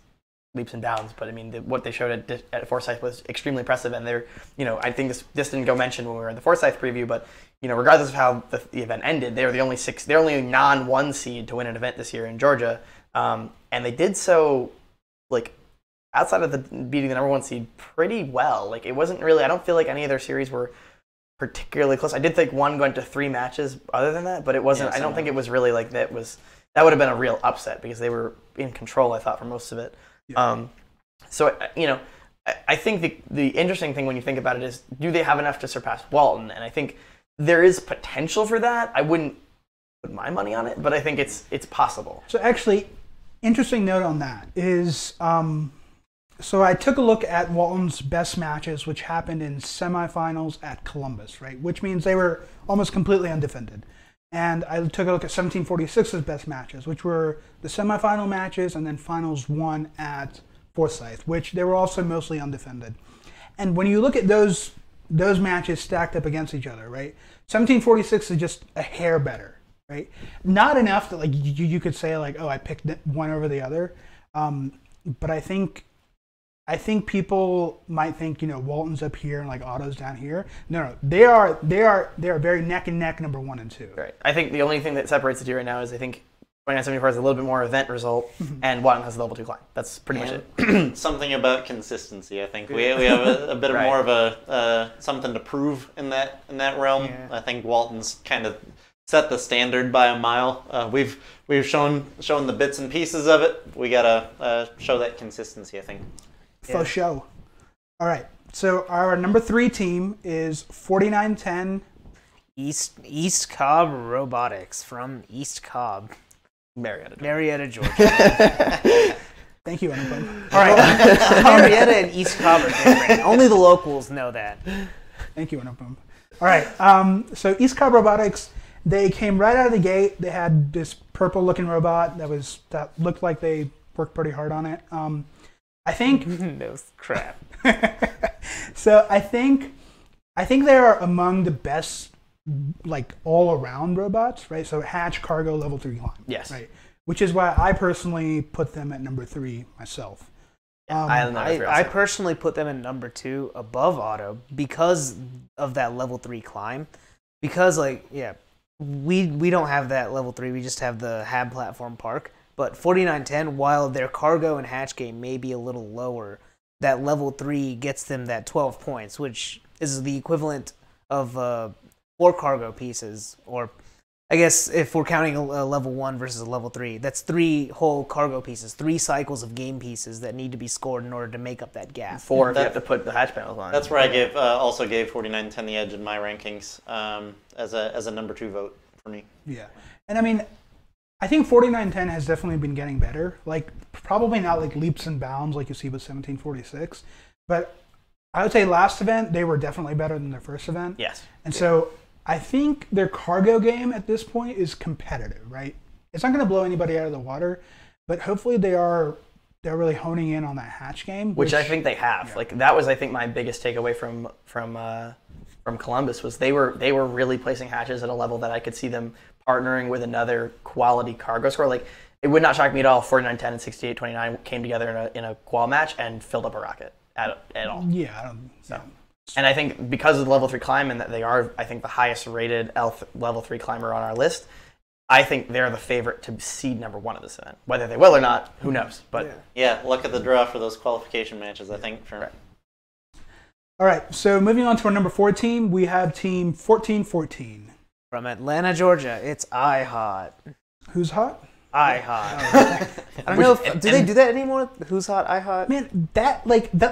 leaps and bounds, but I mean, what they showed at Forsyth was extremely impressive, and they're, I think this didn't go mentioned when we were in the Forsyth preview, but regardless of how the event ended, they were the only non-1 seed to win an event this year in Georgia, and they did so like outside of beating the number 1 seed pretty well. Like it wasn't really, I don't feel like any of their series were particularly close. I did think one went to 3 matches other than that, but it wasn't. I don't think it was really like that would have been a real upset because they were in control, I thought, for most of it. Yeah. So I think the interesting thing when you think about it is, do they have enough to surpass Walton? And I think there is potential for that. I wouldn't put my money on it, but I think it's possible. So actually, interesting note on that is, so I took a look at Walton's best matches, which happened in semifinals at Columbus, right? Which means they were almost completely undefended. and I took a look at 1746's best matches, which were the semifinal matches and then finals 1 at Forsyth, which they were also mostly undefended. And when you look at those matches stacked up against each other, right? 1746 is just a hair better, right? Not enough that like you could say like, oh, I picked one over the other. But I think people might think, Walton's up here and like Otto's down here. No, they are very neck and neck number 1 and 2. Right. I think the only thing that separates the two right now is I think 2974 has a little bit more event result, and Walton has a level 2 climb. That's pretty much it. Something about consistency. I think we have a bit of Right. more of a something to prove in that realm. Yeah. I think Walton's kind of set the standard by a mile. We've shown the bits and pieces of it. We gotta show that consistency, I think. For show. All right. So our number 3 team is 4910. East Cobb Robotics from East Cobb, Marietta. Georgia. Thank you, Anupam. All right, Marietta and East Cobb are different. Only the locals know that. Thank you, Anupam. All right. So East Cobb Robotics, they came right out of the gate. They had this purple-looking robot that looked like they worked pretty hard on it. I think. No crap. So I think they are among the best, like all-around robots, right? So hatch, cargo, level 3 climb. Yes. Right. Which is why I personally put them at number 3 myself. I personally put them in number 2 above Otto because of that level 3 climb. Because we don't have that level 3. We just have the HAB platform park. But 4910, while their cargo and hatch game may be a little lower, that level 3 gets them that 12 points, which is the equivalent of 4 cargo pieces. Or I guess if we're counting a level 1 versus a level 3, that's 3 whole cargo pieces, 3 cycles of game pieces that need to be scored in order to make up that gap. 4 if you have to put the hatch panels on. That's where I also gave 4910 the edge in my rankings as a number 2 vote for me. Yeah. And I mean, I think 4910 has definitely been getting better. Like, probably not like leaps and bounds like you see with 1746. But I would say last event, they were definitely better than their first event. Yes. And so I think their cargo game at this point is competitive, right? It's not going to blow anybody out of the water, but hopefully they're really honing in on that hatch game. Which I think they have. Yeah. Like, that was, I think, my biggest takeaway from Columbus was they were really placing hatches at a level that I could see them partnering with another quality cargo score. Like, it would not shock me at all if 4910 and 6829 came together in a qual match and filled up a rocket at all. Yeah, I don't. So. Yeah. And I think because of the level 3 climb and that they are, I think, the highest rated level 3 climber on our list, I think they're the favorite to seed number 1 of this event. Whether they will or not, who knows? But yeah, luck of the draw for those qualification matches, I think. Right. All right, so moving on to our number 4 team, we have team 1414. From Atlanta, Georgia, it's iHot. Who's hot? iHot. I don't know if do they do that anymore? Who's hot? iHot. Man, that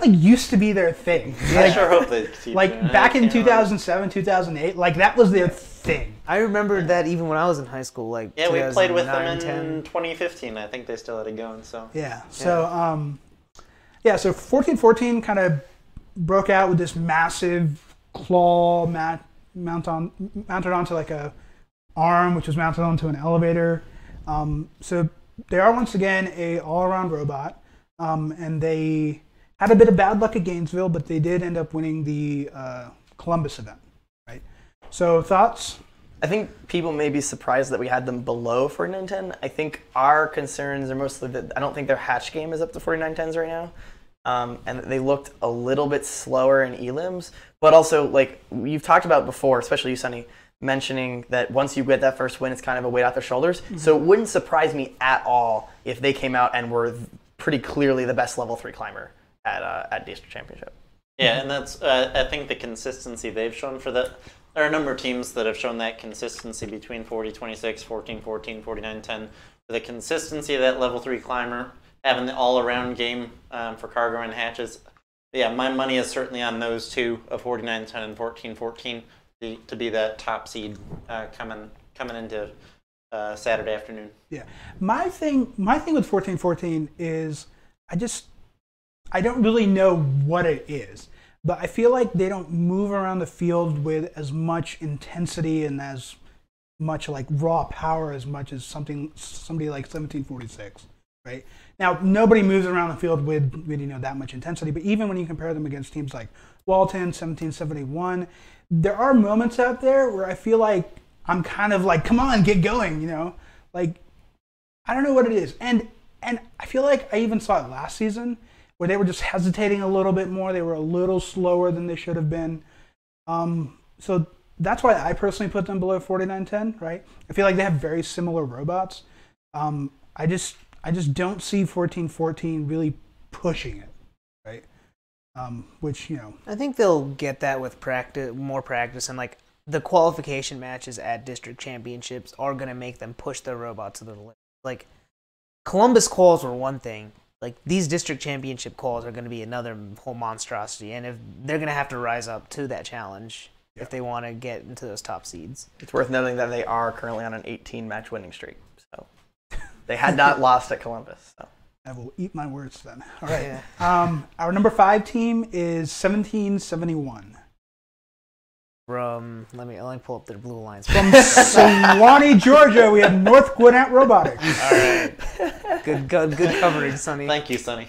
used to be their thing. I sure hope they keep Like doing it. back in You know, 2007, 2008, like that was their thing. I remember that even when I was in high school. Like Yeah, we played with them in 2009, 10. 2015. I think they still had it going. So Yeah. So so 1414 kind of broke out with this massive claw mounted onto like a arm, which was mounted onto an elevator. So they are once again a all-around robot, and they had a bit of bad luck at Gainesville, but they did end up winning the Columbus event, right? So thoughts? I think people may be surprised that we had them below 4910. I think our concerns are mostly that I don't think their hatch game is up to 4910s right now. And they looked a little bit slower in elims, but also, like you've talked about before, especially you, Sonny, mentioning that once you get that first win, it's kind of a weight off their shoulders. Mm-hmm. So it wouldn't surprise me at all if they came out and were pretty clearly the best level 3 climber at District Championship. yeah, and that's I think the consistency they've shown for that. There are a number of teams that have shown that consistency between 40-26, 14-14, 49-10. The consistency of that level 3 climber, having the all-around game for cargo and hatches. Yeah, my money is certainly on those two of 49-10 and 14-14 to be that top seed coming into Saturday afternoon. Yeah, my thing with 1414 is I don't really know what it is, but I feel like they don't move around the field with as much intensity and as much like raw power as much as somebody like 1746, right? Now nobody moves around the field with that much intensity, but even when you compare them against teams like Walton, 1771, there are moments out there where I feel like I'm kind of like, come on, get going, like I don't know what it is, and I feel like I even saw it last season where they were just hesitating a little bit more. They were a little slower than they should have been. So that's why I personally put them below 4910, right? I feel like they have very similar robots. I just don't see 1414 really pushing it, right? Which, I think they'll get that with more practice, and like the qualification matches at district championships are going to make them push their robots to the limit. Like Columbus calls were one thing. Like these district championship calls are going to be another whole monstrosity, and if they're going to have to rise up to that challenge if they want to get into those top seeds. It's worth noting that they are currently on an 18-match winning streak, so they had not lost at Columbus. So. I will eat my words then. All right. Yeah. Our number 5 team is 1771. From let me pull up their blue lines. From Sewanee, Georgia, we have North Gwinnett Robotics. All right. Good coverage, Sonny. Thank you, Sonny.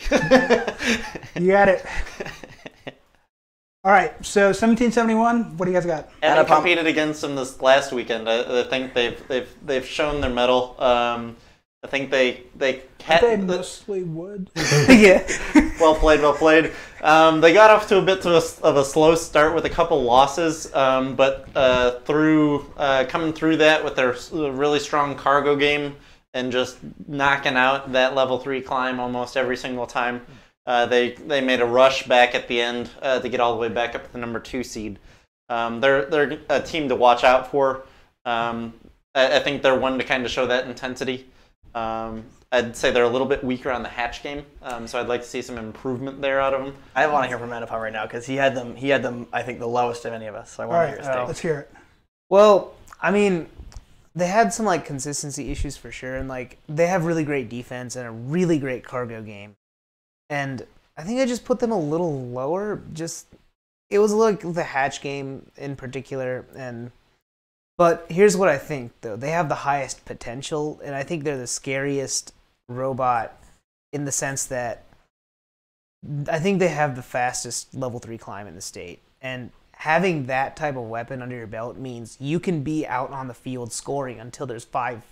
You got it. All right, so 1771. What do you guys got? And I competed against them this last weekend. I think they've shown their mettle. I think they mostly would. Yeah. Well played. They got off to a bit of a slow start with a couple losses, but coming through that with their really strong cargo game and just knocking out that level 3 climb almost every single time. They made a rush back at the end to get all the way back up to the number 2 seed. They're a team to watch out for. I think they're one to kind of show that intensity. I'd say they're a little bit weaker on the hatch game, so I'd like to see some improvement there out of them. I want to hear from Manipal right now because he had them. I think the lowest of any of us. So I want to hear his take. Let's hear it. Well, I mean, they had some like consistency issues for sure, and like they have really great defense and a really great cargo game. And I think I just put them a little lower. It was like the hatch game in particular, but here's what I think though: they have the highest potential, and I think they're the scariest robot in the sense that I think they have the fastest level 3 climb in the state, and having that type of weapon under your belt means you can be out on the field scoring until there's 5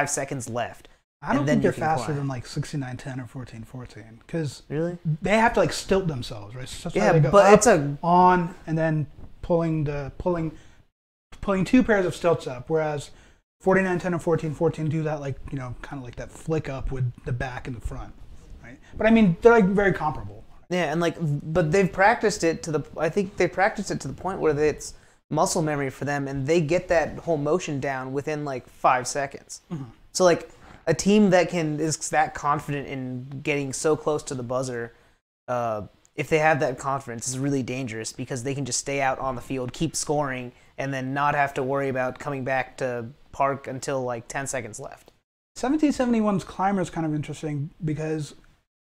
seconds left. I don't think they're faster than like 6910 or 1414 because really they have to like stilt themselves, right? So yeah, they go but up, it's on and then pulling 2 pairs of stilts up, whereas 4910 and 1414 do that like kind of like that flick up with the back and the front, right? But I mean they're like very comparable. Yeah, and but they've practiced it to the. I think they practiced it to the point where it's muscle memory for them, and they get that whole motion down within like 5 seconds. Mm-hmm. So like a team that is that confident in getting so close to the buzzer, if they have that confidence, is really dangerous because they can just stay out on the field, keep scoring, and then not have to worry about coming back to park until like 10 seconds left. 1771's climber is kind of interesting because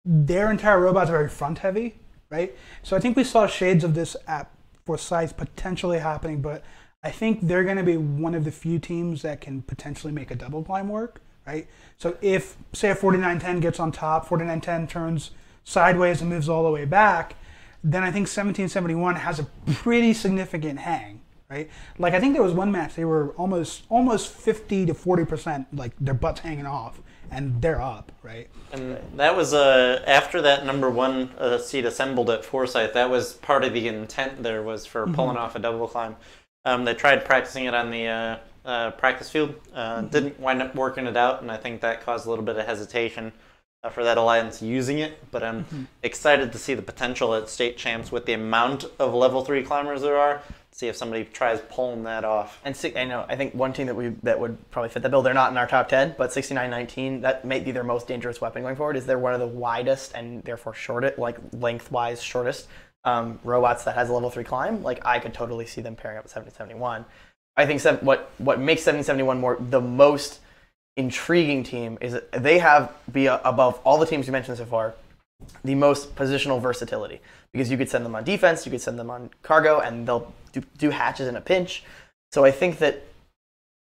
their entire robot's very front heavy, right? So I think we saw shades of this at Forsyth potentially happening, but I think they're going to be one of the few teams that can potentially make a double climb work, right? So if, say, a 4910 gets on top, 4910 turns sideways and moves all the way back, then I think 1771 has a pretty significant hang, right? Like I think there was one match they were almost 50 to 40% like their butts hanging off, and they're up, right? And that was after that number 1 seed assembled at Forsyth. That was part of the intent. There was for pulling off a double climb. They tried practicing it on the practice field. Didn't wind up working it out, and I think that caused a little bit of hesitation for that alliance using it. But I'm excited to see the potential at state champs with the amount of level 3 climbers there are. See if somebody tries pulling that off. And I think one team that would probably fit the bill. They're not in our top 10, but 6919, that may be their most dangerous weapon going forward. Is they're one of the widest and therefore shortest, like lengthwise shortest robots that has a level 3 climb. Like I could totally see them pairing up with 7071. I think what makes 7071 the most intriguing team is that they have above all the teams you mentioned so far the most positional versatility, because you could send them on defense, you could send them on cargo, and they'll do hatches in a pinch. So I think that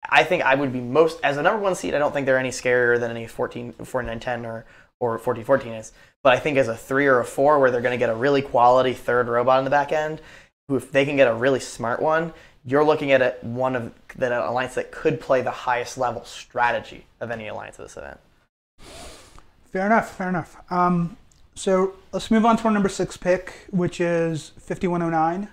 I think I would be as a number 1 seed, I don't think they're any scarier than any 4910 or 1414 is. But I think as a 3 or a 4, where they're going to get a really quality third robot in the back end, who if they can get a really smart one, you're looking at an alliance that could play the highest level strategy of any alliance at this event. Fair enough. So let's move on to our number 6 pick, which is 5109.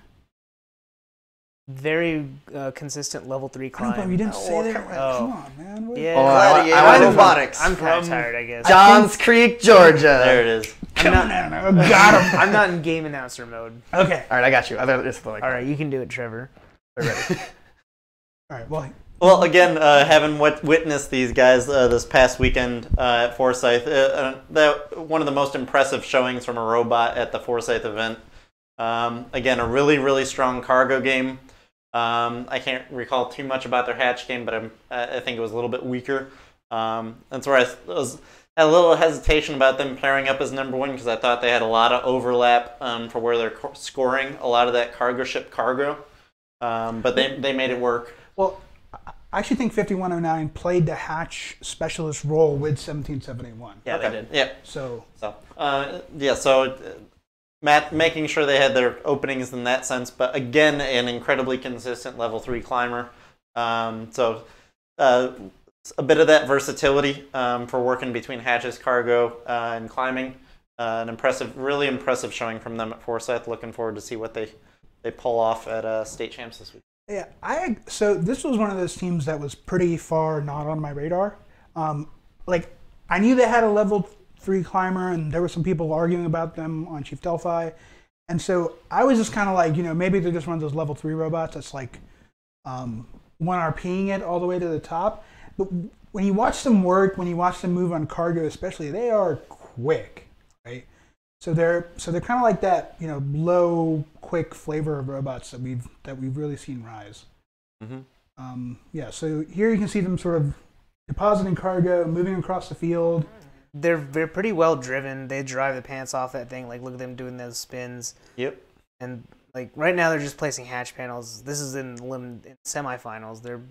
Very consistent level 3 climb. You didn't say that. Oh. Come on, man. What? Yeah, I went robotics. I'm kind of tired, I guess. Johns Creek, Georgia. There it is. Got him. I'm not in game announcer mode. Okay. All right, I got you. I thought it was something like All right, you can do it, Trevor. All right. Well, again, having witnessed these guys this past weekend at Forsyth, one of the most impressive showings from a robot at the Forsyth event. Again, a really, really strong cargo game. I can't recall too much about their hatch game, but I think it was a little bit weaker. That's where I had a little hesitation about them pairing up as number 1 because I thought they had a lot of overlap for where they're scoring a lot of that cargo ship cargo. But they made it work. Well, I actually think 5109 played the hatch specialist role with 1771. Yeah, Okay. they did. Yeah. So Matt making sure they had their openings in that sense, but again, an incredibly consistent level 3 climber. A bit of that versatility for working between hatches, cargo, and climbing. An really impressive showing from them at Forsyth. Looking forward to see what they pull off at state champs this week. yeah, so this was one of those teams that was pretty far not on my radar. I knew they had a level 3 climber, and there were some people arguing about them on Chief Delphi, and so I was just kind of like, maybe they're just one of those level 3 robots that's like 1RPing it all the way to the top. But when you watch them work, when you watch them move on cargo, especially, they are quick, right? So they're kind of like that, low, quick flavor of robots that we've really seen rise. Mm-hmm. So here you can see them sort of depositing cargo, moving across the field. They're pretty well driven. They drive the pants off that thing. Like, look at them doing those spins. Yep. And like right now, they're just placing hatch panels. This is in semifinals. Their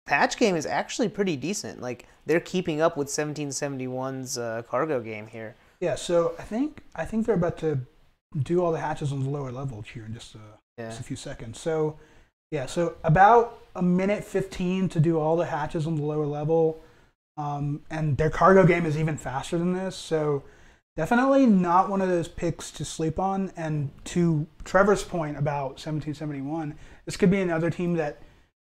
hatch game is actually pretty decent. Like, they're keeping up with 1771's cargo game here. Yeah. So I think they're about to do all the hatches on the lower level here in just a few seconds. So so about a minute 15 to do all the hatches on the lower level. And their cargo game is even faster than this, so definitely not one of those picks to sleep on. And to Trevor's point about 1771, this could be another team that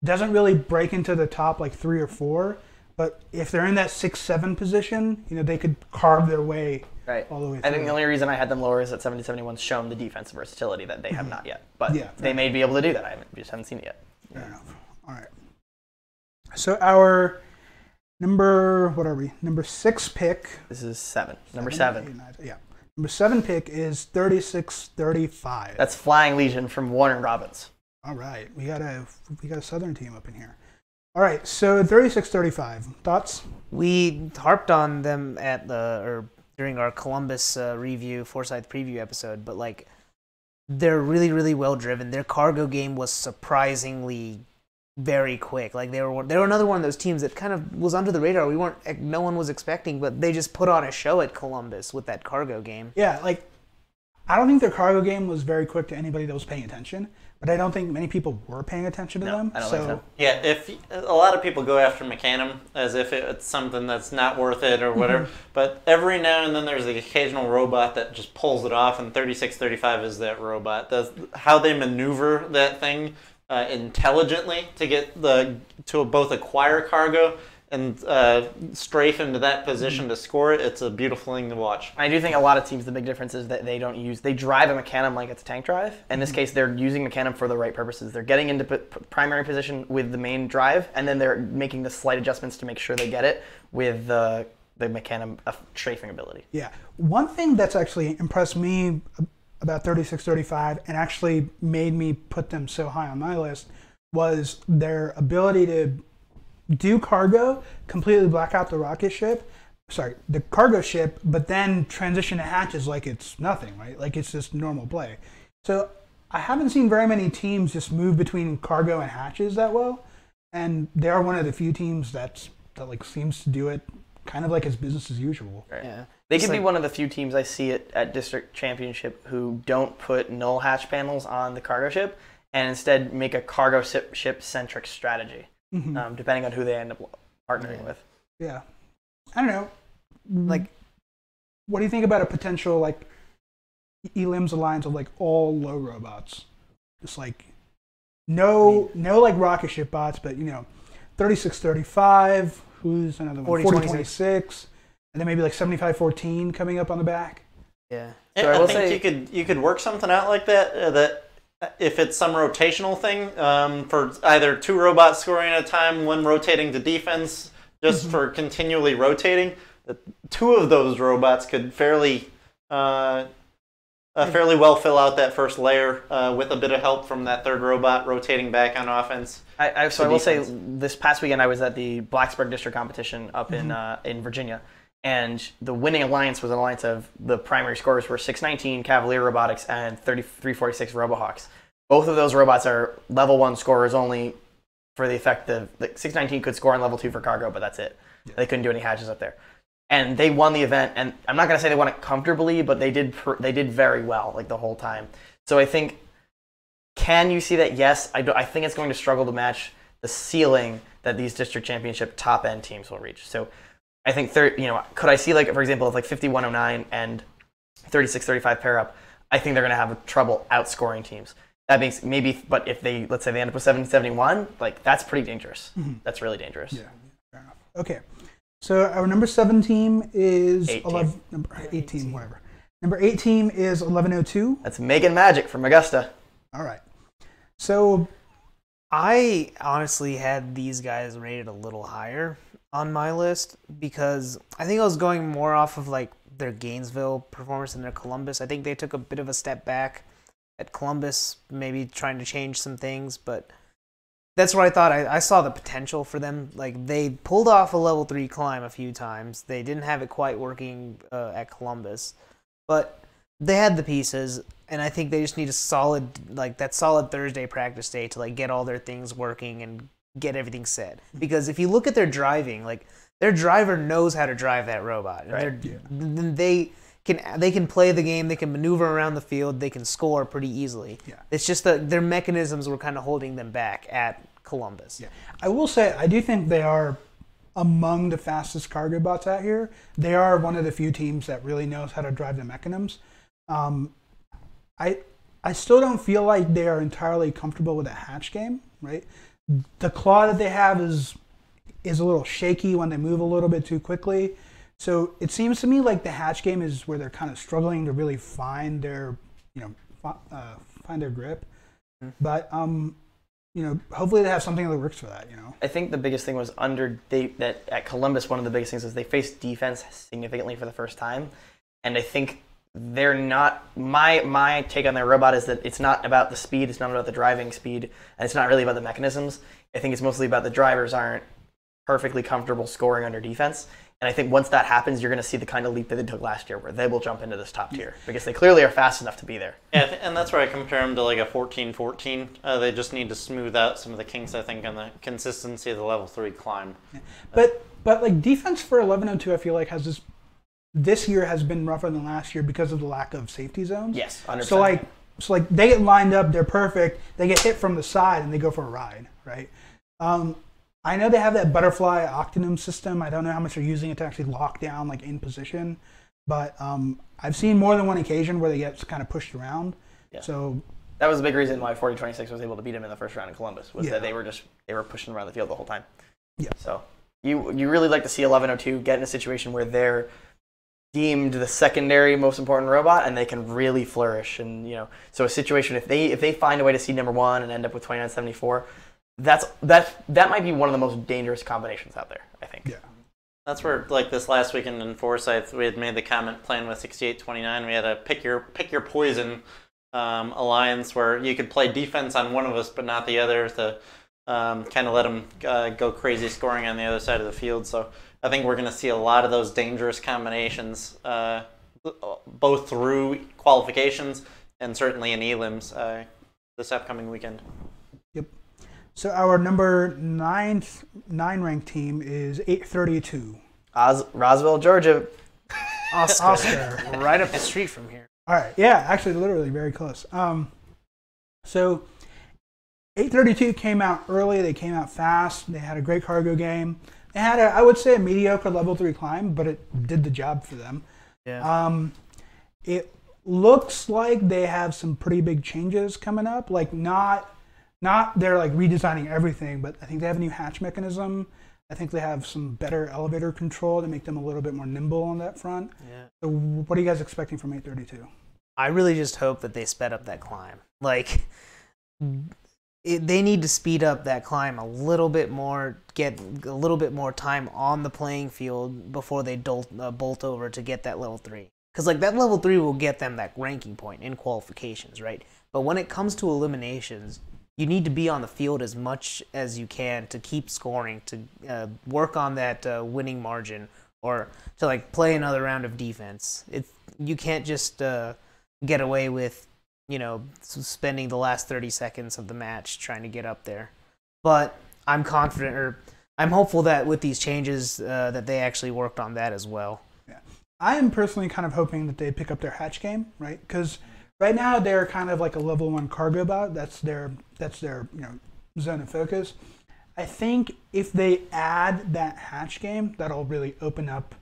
doesn't really break into the top like 3 or 4, but if they're in that 6-7 position, they could carve their way all the way through. I think the only reason I had them lower is that 1771's shown the defensive versatility that they have not yet, but they may be able to do that. I just haven't seen it yet. Fair enough. All right. So our number 6 pick. This is 7. Number 7. Yeah. Number 7 pick is 3635. That's Flying Legion from Warner Robins. All right. We got a Southern team up in here. All right. So 3635. Thoughts? We harped on them during our Columbus Forsyth preview episode, but like, they're really, really well driven. Their cargo game was surprisingly very quick. Like, they were another one of those teams that kind of was under the radar. No one was expecting, but they just put on a show at Columbus with that cargo game. Yeah, like, I don't think their cargo game was very quick to anybody that was paying attention, but I don't think many people were paying attention to them. I don't think so. Yeah, if a lot of people go after Mechanum as if it's something that's not worth it or whatever, but every now and then there's the occasional robot that just pulls it off, and 3635 is that robot. How they maneuver that thing intelligently to get to both acquire cargo and strafe into that position to score it. It's a beautiful thing to watch. I do think a lot of teams, the big difference is that they drive a Mechanum like it's a tank drive. In this case, they're using Mechanum for the right purposes. They're getting into primary position with the main drive, and then they're making the slight adjustments to make sure they get it with the Mechanum strafing ability. Yeah. One thing that's actually impressed me about 3635 and actually made me put them so high on my list was their ability to do cargo, completely black out the the cargo ship, but then transition to hatches like it's nothing, right? Like it's just normal play. So I haven't seen very many teams just move between cargo and hatches that well. and they are one of the few teams that like seems to do it kind of like as business as usual. Right. Yeah. They It's could be like- one of the few teams I see at district championship who don't put null hatch panels on the cargo ship and instead make a cargo ship centric strategy, Mhm. depending on who they end up partnering with. Yeah, I don't know. Like, what do you think about a potential like Elim's alliance of like all low robots? Just like no like rocket ship bots, but 3635. Who's another one? 4026, and then maybe like 7514 coming up on the back. Yeah. So I I will think say- you could work something out like that. That if it's some rotational thing for either 2 robots scoring at a time, 1 rotating to defense, just for continually rotating. 2 of those robots could fairly well fill out that first layer with a bit of help from that 3rd robot rotating back on offense. I will say defense. this past weekend I was at the Blacksburg district competition up in Virginia, and the winning alliance was an alliance of the primary scorers were 619 Cavalier Robotics and 346 Robohawks. Both of those robots are level 1 scorers only for the effect of the 619 could score on level 2 for cargo, but that's it. Yeah. They couldn't do any hatches up there. And they won the event, and I'm not going to say they won it comfortably, but they did very well like the whole time. So I think, can you see that? Yes, I think it's going to struggle to match the ceiling that these district championship top end teams will reach. So I think could I see like for example if like 5109 and 3635 pair up, I think they're going to have trouble outscoring teams. That means maybe, but if let's say they end up with 771, like that's pretty dangerous. That's really dangerous. Yeah, fair enough. Okay, so our number 7 team is 18. Number 18, whatever. Number 8 team is 1102. That's Megan Magic from Augusta. All right. So I honestly had these guys rated a little higher on my list because I think I was going more off of like their Gainesville performance than their Columbus. I think they took a bit of a step back at Columbus, maybe trying to change some things, but that's what I thought. I saw the potential for them. Like they pulled off a level 3 climb a few times. They didn't have it quite working at Columbus, but they had the pieces, and I think they just need a solid Thursday practice day to like get all their things working and get everything set. Because if you look at their driving, like their driver knows how to drive that robot. And they can play the game, they can maneuver around the field, they can score pretty easily. Yeah. It's just that their mechanisms were kind of holding them back at Columbus. yeah, I will say I do think they are among the fastest cargo bots out here. They are one of the few teams that really knows how to drive the mechanisms. I still don't feel like they are entirely comfortable with a hatch game, right? The claw that they have is a little shaky when they move a little bit too quickly. So it seems to me like the hatch game is where they're kind of struggling to really find their, find their grip. But hopefully they have something that works for that. I think the biggest thing was that at Columbus, one of the biggest things was they faced defense significantly for the first time, and I think they're not. My take on their robot is that it's not about the speed, it's not about the driving speed, and it's not really about the mechanisms. I think it's mostly about the drivers aren't perfectly comfortable scoring under defense. And I think once that happens, you're going to see the kind of leap that they took last year, where they will jump into this top tier because they clearly are fast enough to be there. Yeah, and that's where I compare them to like a 14-14. They just need to smooth out some of the kinks, I think, on the consistency of the level 3 climb. Yeah. But like defense for 1102, I feel like this year has been rougher than last year because of the lack of safety zones. Yes, 100%. So like they get lined up, they're perfect. They get hit from the side and they go for a ride, right? I know they have that butterfly octanum system. I don't know how much they're using it to actually lock down like in position, but I've seen more than one occasion where they get kind of pushed around. Yeah. So that was a big reason why 4026 was able to beat them in the first round in Columbus, was Yeah. that they were pushing around the field the whole time. Yeah. So you really like to see 1102 get in a situation where they're deemed the secondary most important robot and they can really flourish. And so a situation if they find a way to seed number 1 and end up with 2974. That might be one of the most dangerous combinations out there, I think. yeah. That's where, like this last weekend in Forsyth, we had made the comment playing with 6829. We had a pick your poison alliance where you could play defense on one of us but not the other to kind of let them go crazy scoring on the other side of the field. So I think we're going to see a lot of those dangerous combinations, both through qualifications and certainly in elims this upcoming weekend. So our number 9 ranked team is 832. Roswell, Georgia. Oscar. Right up the street from here. All right. Yeah, actually, literally very close. So 832 came out early. They came out fast. They had a great cargo game. They had, I would say, a mediocre level 3 climb, but it did the job for them. Yeah. It looks like they have some pretty big changes coming up. Like not they're like redesigning everything, but I think they have a new hatch mechanism. I think they have some better elevator control to make them a little bit more nimble on that front. Yeah. So what are you guys expecting from 832? I really just hope that they sped up that climb. Like, they need to speed up that climb a little bit more, get a little bit more time on the playing field before they bolt over to get that level 3. Because like that level 3 will get them that ranking point in qualifications, right? But when it comes to eliminations, you need to be on the field as much as you can to keep scoring, to work on that winning margin, or to like play another round of defense. You can't just get away with, spending the last 30 seconds of the match trying to get up there. But I'm confident, or I'm hopeful that with these changes that they actually worked on that as well. Yeah, I am personally kind of hoping that they pick up their hatch game, right? Because right now they're kind of like a level 1 cargo bot. That's their zone of focus. I think if they add that hatch game, that'll really open up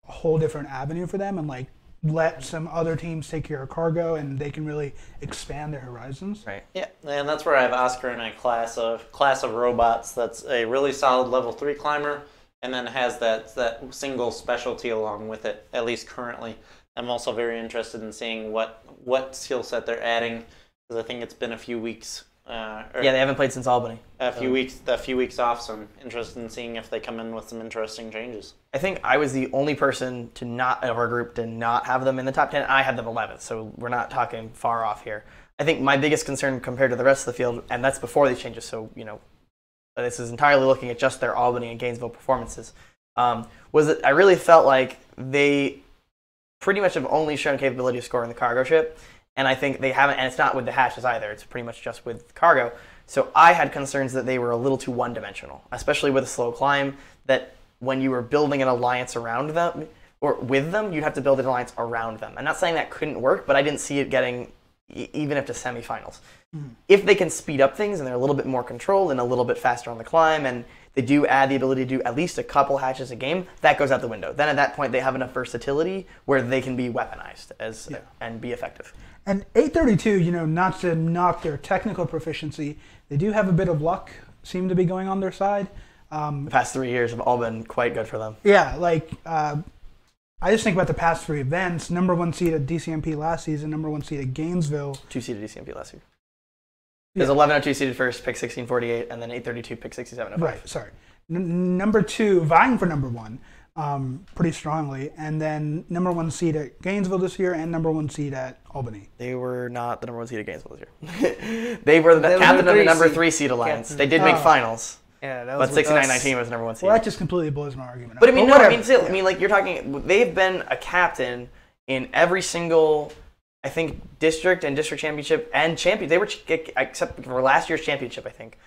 a whole different avenue for them and like let some other teams take care of cargo, and they can really expand their horizons. Right. Yeah, and that's where I have Oscar in a class of robots. That's a really solid level 3 climber, and then has that single specialty along with it. At least currently, I'm also very interested in seeing what skill set they're adding, because I think it's been a few weeks. Yeah, they haven't played since Albany. A few weeks off, so I'm interested in seeing if they come in with some interesting changes. I think I was the only person of our group to not have them in the top 10. I had them 11th, so we're not talking far off here. I think my biggest concern compared to the rest of the field, and that's before these changes, so this is entirely looking at just their Albany and Gainesville performances, was that I really felt like they pretty much have only shown capability of scoring the cargo ship. And I think they haven't, and it's not with the hatches either. It's pretty much just with cargo. So I had concerns that they were a little too one-dimensional, especially with a slow climb, that when you were building an alliance around them, or with them, you'd have to build an alliance around them. I'm not saying that couldn't work, but I didn't see it getting even up to semifinals. Mm-hmm. If they can speed up things and they're a little bit more controlled and a little bit faster on the climb, and they do add the ability to do at least a couple hatches a game, that goes out the window. Then at that point, they have enough versatility where they can be weaponized and be effective. And 832, not to knock their technical proficiency, they do have a bit of luck, seem to be going on their side. The past 3 years have all been quite good for them. Yeah, I just think about the past 3 events. Number 1 seed at DCMP last season, number 1 seed at Gainesville. 2 seed at DCMP last year. Because 1102 seeded first, pick 1648, and then 832 pick 6705. Right, sorry. Number 2, vying for number 1. Pretty strongly, and then number 1 seed at Gainesville this year and number 1 seed at Albany. They were not the number 1 seed at Gainesville this year. They were the captain of the number 3 seed alliance. They did make finals. Yeah, that was but 69-19 was the number 1 seed. Well, that just completely blows my argument. But I mean, you're talking. They've been a captain in every single, I think, district and district championship and champion. They were except for last year's championship. I think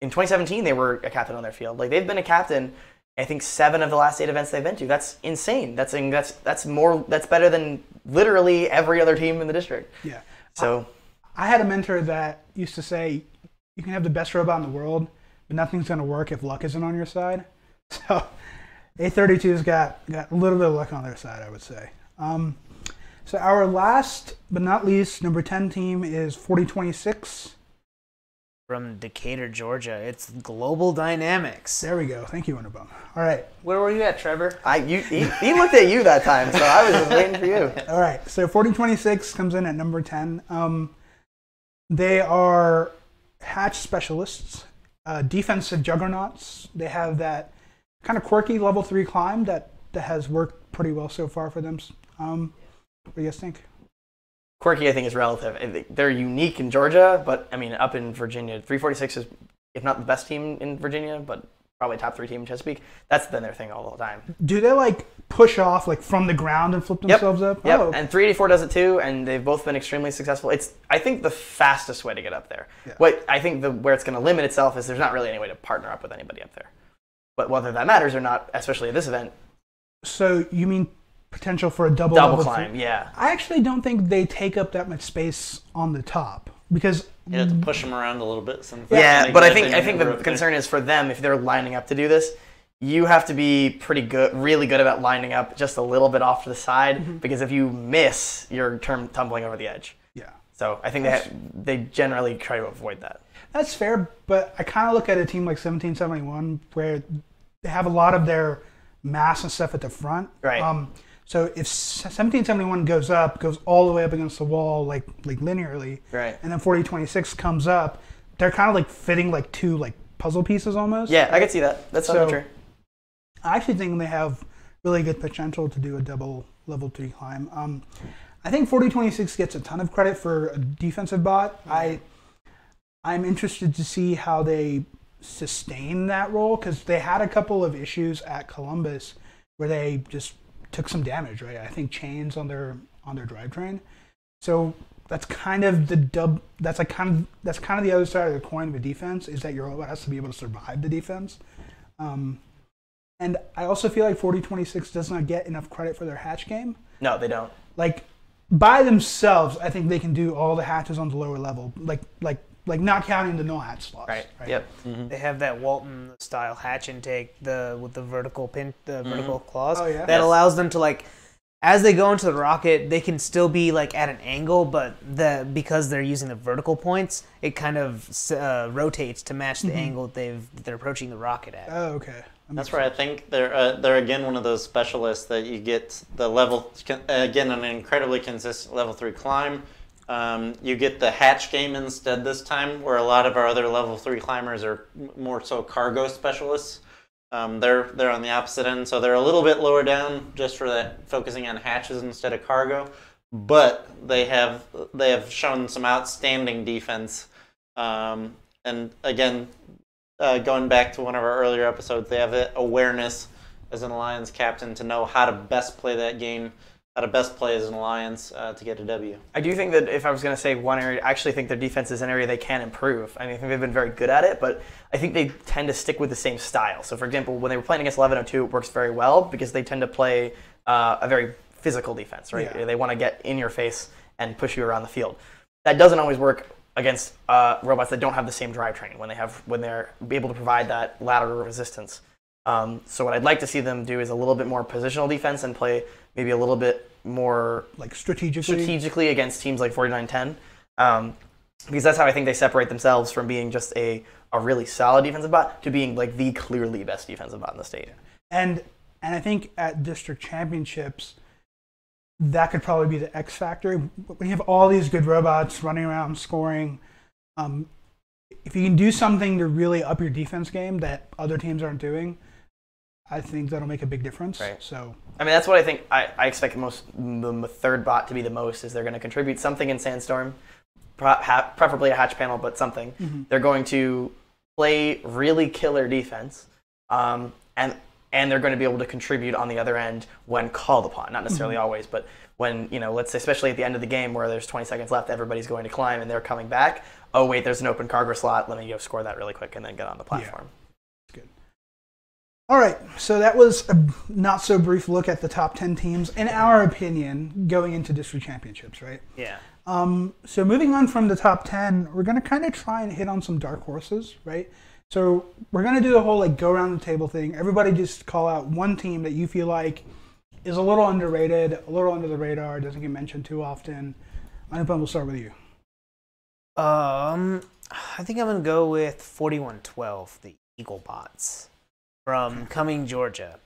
in 2017 they were a captain on their field. Like they've been a captain. I think 7 of the last 8 events they've been to. That's insane. That's better than literally every other team in the district. Yeah. So I had a mentor that used to say, you can have the best robot in the world, but nothing's going to work if luck isn't on your side. So 832's got a little bit of luck on their side, I would say. So our last but not least, number 10 team is 4026. From Decatur, Georgia. It's Global Dynamics. There we go. Thank you, Unabum. All right. Where were you at, Trevor? He looked at you that time, so I was just waiting for you. All right. So 4026 comes in at number 10. They are hatch specialists, defensive juggernauts. They have that kind of quirky level 3 climb that has worked pretty well so far for them. What do you guys think? Quirky, I think, is relative. They're unique in Georgia, but I mean, up in Virginia, 346 is, if not the best team in Virginia, but probably top 3 team in Chesapeake. That's been their thing all the time. Do they like push off like from the ground and flip themselves up? Yep. Oh. And 384 does it too, and they've both been extremely successful. It's, I think, the fastest way to get up there. Yeah. What I think where it's going to limit itself is there's not really any way to partner up with anybody up there. But whether that matters or not, especially at this event. So you mean potential for a double climb? three? Yeah. I actually don't think they take up that much space on the top because You have to push them around a little bit. Yeah, but I think the concern is for them, if they're lining up to do this, you have to be pretty good, really good about lining up just a little bit off to the side, because if you miss, you're tumbling over the edge. Yeah. So I think they generally try to avoid that. That's fair, but I kind of look at a team like 1771 where they have a lot of their mass and stuff at the front. Right. So if 1771 goes all the way up against the wall, like linearly, Right. and then 4026 comes up, they're kind of like fitting like 2 like puzzle pieces almost. Yeah, I could see that. That's So- true. I actually think they have really good potential to do a double level 3 climb. I think 4026 gets a ton of credit for a defensive bot. I'm interested to see how they sustain that role because they had a couple of issues at Columbus where they just took some damage, right? I think chains on their drivetrain. So that's kind of that's kind of the other side of the coin of a defense is that your robot has to be able to survive the defense. And I also feel like 4026 does not get enough credit for their hatch game. No, they don't. Like by themselves, I think they can do all the hatches on the lower level. Like not counting the no hatch slots. Right. Yep. Mm-hmm. They have that Walton style hatch intake with the vertical vertical claws. Oh, yeah? That allows them to like, as they go into the rocket, they can still be like at an angle, but because they're using the vertical points, it kind of rotates to match the angle they're approaching the rocket at. Oh, okay. That's where I think they're again one of those specialists that you get the level, again, an incredibly consistent level 3 climb. You get the hatch game instead this time, where a lot of our other level 3 climbers are more so cargo specialists. They're on the opposite end, so they're a little bit lower down just for that, focusing on hatches instead of cargo. But they have shown some outstanding defense. And again, going back to one of our earlier episodes, they have the awareness as an Alliance captain to know how to best play that game, how to best play as an Alliance to get a W. I do think that if I was going to say one area, I actually think their defense is an area they can improve. I mean, I think they've been very good at it, but I think they tend to stick with the same style. So, for example, when they were playing against 1102, it works very well because they tend to play a very physical defense, right? Yeah. They want to get in your face and push you around the field. That doesn't always work against robots that don't have the same drivetrain when they're able to provide that lateral resistance. So what I'd like to see them do is a little bit more positional defense and play maybe a little bit more like strategically against teams like 4910, because that's how I think they separate themselves from being just a really solid defensive bot to being like the clearly best defensive bot in the state. And I think at district championships, that could probably be the X factor. When you have all these good robots running around scoring, if you can do something to really up your defense game that other teams aren't doing, I think that'll make a big difference. Right. So, I mean, that's what I think. I expect the third bot to be the most is they're going to contribute something in Sandstorm, preferably a hatch panel, but something. Mm-hmm. They're going to play really killer defense, and they're going to be able to contribute on the other end when called upon. Not necessarily always, but when, let's say, especially at the end of the game where there's 20 seconds left, everybody's going to climb and they're coming back. Oh, wait, there's an open cargo slot. Let me go score that really quick and then get on the platform. Yeah. Good. All right, so that was a not so brief look at the top 10 teams, in our opinion, going into district championships, right? Yeah. So moving on from the top 10, we're going to kind of try and hit on some dark horses, right? So we're going to do the whole like go around the table thing. Everybody just call out one team that you feel like is a little underrated, a little under the radar, doesn't get mentioned too often. Anupam, we'll start with you. I think I'm going to go with 4112, the Eagle Bots from Cumming, Georgia.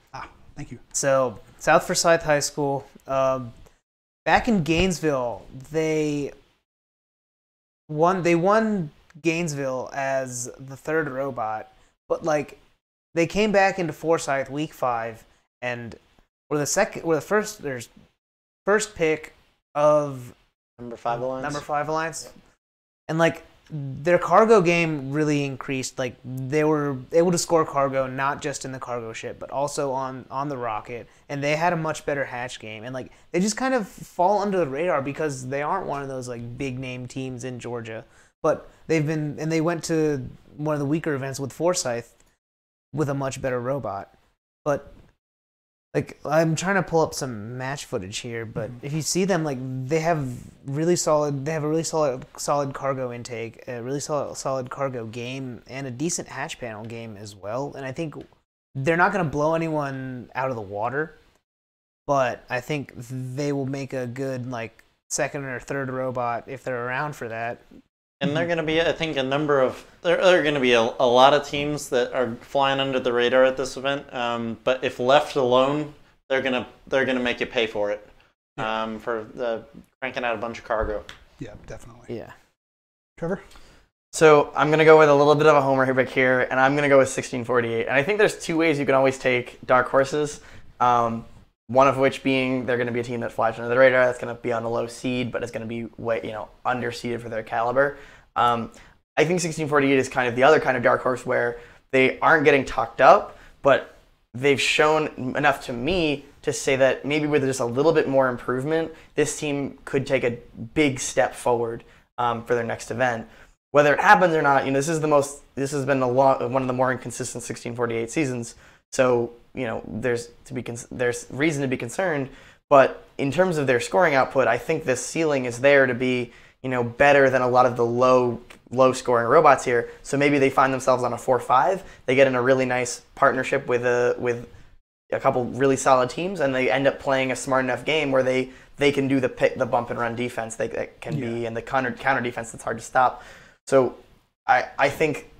Thank you. So, South Forsyth High School. Back in Gainesville, they won Gainesville as the third robot, but like they came back into Forsyth week 5 and were the first pick of Number 5 Alliance. Number 5 Alliance. And like their cargo game really increased. Like, they were able to score cargo not just in the cargo ship, but also on the rocket. And they had a much better hatch game. And, like, they just kind of fall under the radar because they aren't one of those, like, big-name teams in Georgia. But they went to one of the weaker events with Forsyth with a much better robot. But, like, I'm trying to pull up some match footage here, but if you see them, like, they have a really solid cargo intake, a really solid cargo game, and a decent hatch panel game as well. And I think they're not going to blow anyone out of the water, but I think they will make a good, like, second or third robot if they're around for that. And they're going to be, I think, there are going to be a lot of teams that are flying under the radar at this event. But if left alone, they're gonna make you pay for it. For cranking out a bunch of cargo. Yeah, definitely. Yeah. Trevor? So I'm going to go with a little bit of a homer pick here, and I'm going to go with 1648. And I think there's two ways you can always take dark horses. One of which being they're going to be a team that flies under the radar, that's going to be on a low seed, but it's going to be underseeded for their caliber. I think 1648 is kind of the other kind of dark horse where they aren't getting talked up, but they've shown enough to me to say that maybe with just a little bit more improvement, this team could take a big step forward for their next event. Whether it happens or not, this has been one of the more inconsistent 1648 seasons. So there's reason to be concerned, but in terms of their scoring output, I think this ceiling is there to be better than a lot of the low scoring robots here. So maybe they find themselves on a 4-5. They get in a really nice partnership with a couple really solid teams, and they end up playing a smart enough game where they can do the bump and run defense that can be, and the counter defense that's hard to stop. So I think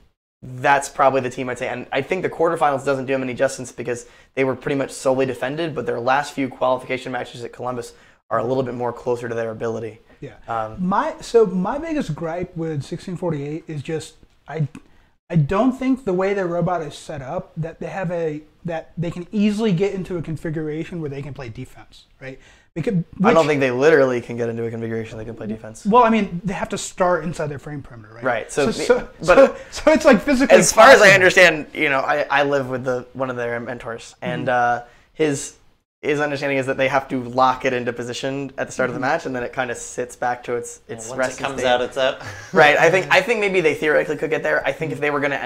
that's probably the team I'd say. And I think the quarterfinals doesn't do them any justice because they were pretty much solely defended, but their last few qualification matches at Columbus are a little bit more closer to their ability. Yeah. My biggest gripe with 1648 is just I don't think the way their robot is set up that that they can easily get into a configuration where they can play defense, right? I don't think they literally can get into a configuration they can play defense. Well, I mean, they have to start inside their frame perimeter, right? Right. So it's like physically. As far as I understand, I live with one of their mentors, and his understanding is that they have to lock it into position at the start of the match, and then it kind of sits back to its once resting it comes state. out, it's out. Right. I think maybe they theoretically could get there. I think if they're going to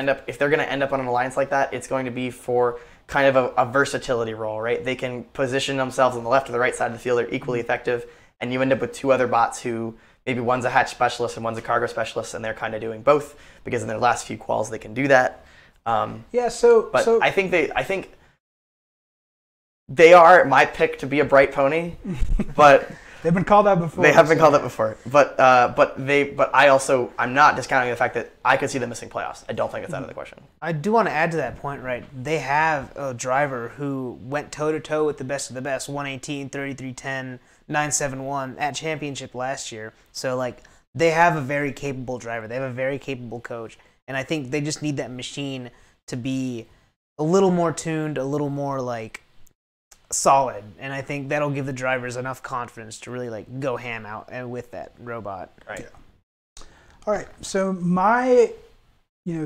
end up on an alliance like that, it's going to be for kind of a versatility role, right? They can position themselves on the left or the right side of the field. They're equally effective, and you end up with two other bots who maybe one's a hatch specialist and one's a cargo specialist, and they're kind of doing both because in their last few quals they can do that. I think they are my pick to be a bright pony, but they've been called out before. They have been called out before, but I'm not discounting the fact that I could see them missing playoffs. I don't think it's out of the question. I do want to add to that point, right? They have a driver who went toe-to-toe with the best of the best, 118, 3310, 971 at championship last year. So, like, they have a very capable driver. They have a very capable coach. And I think they just need that machine to be a little more tuned, a little more, like, solid. And I think that'll give the drivers enough confidence to really, like, go ham out and with that robot. Right. Yeah. All right. So my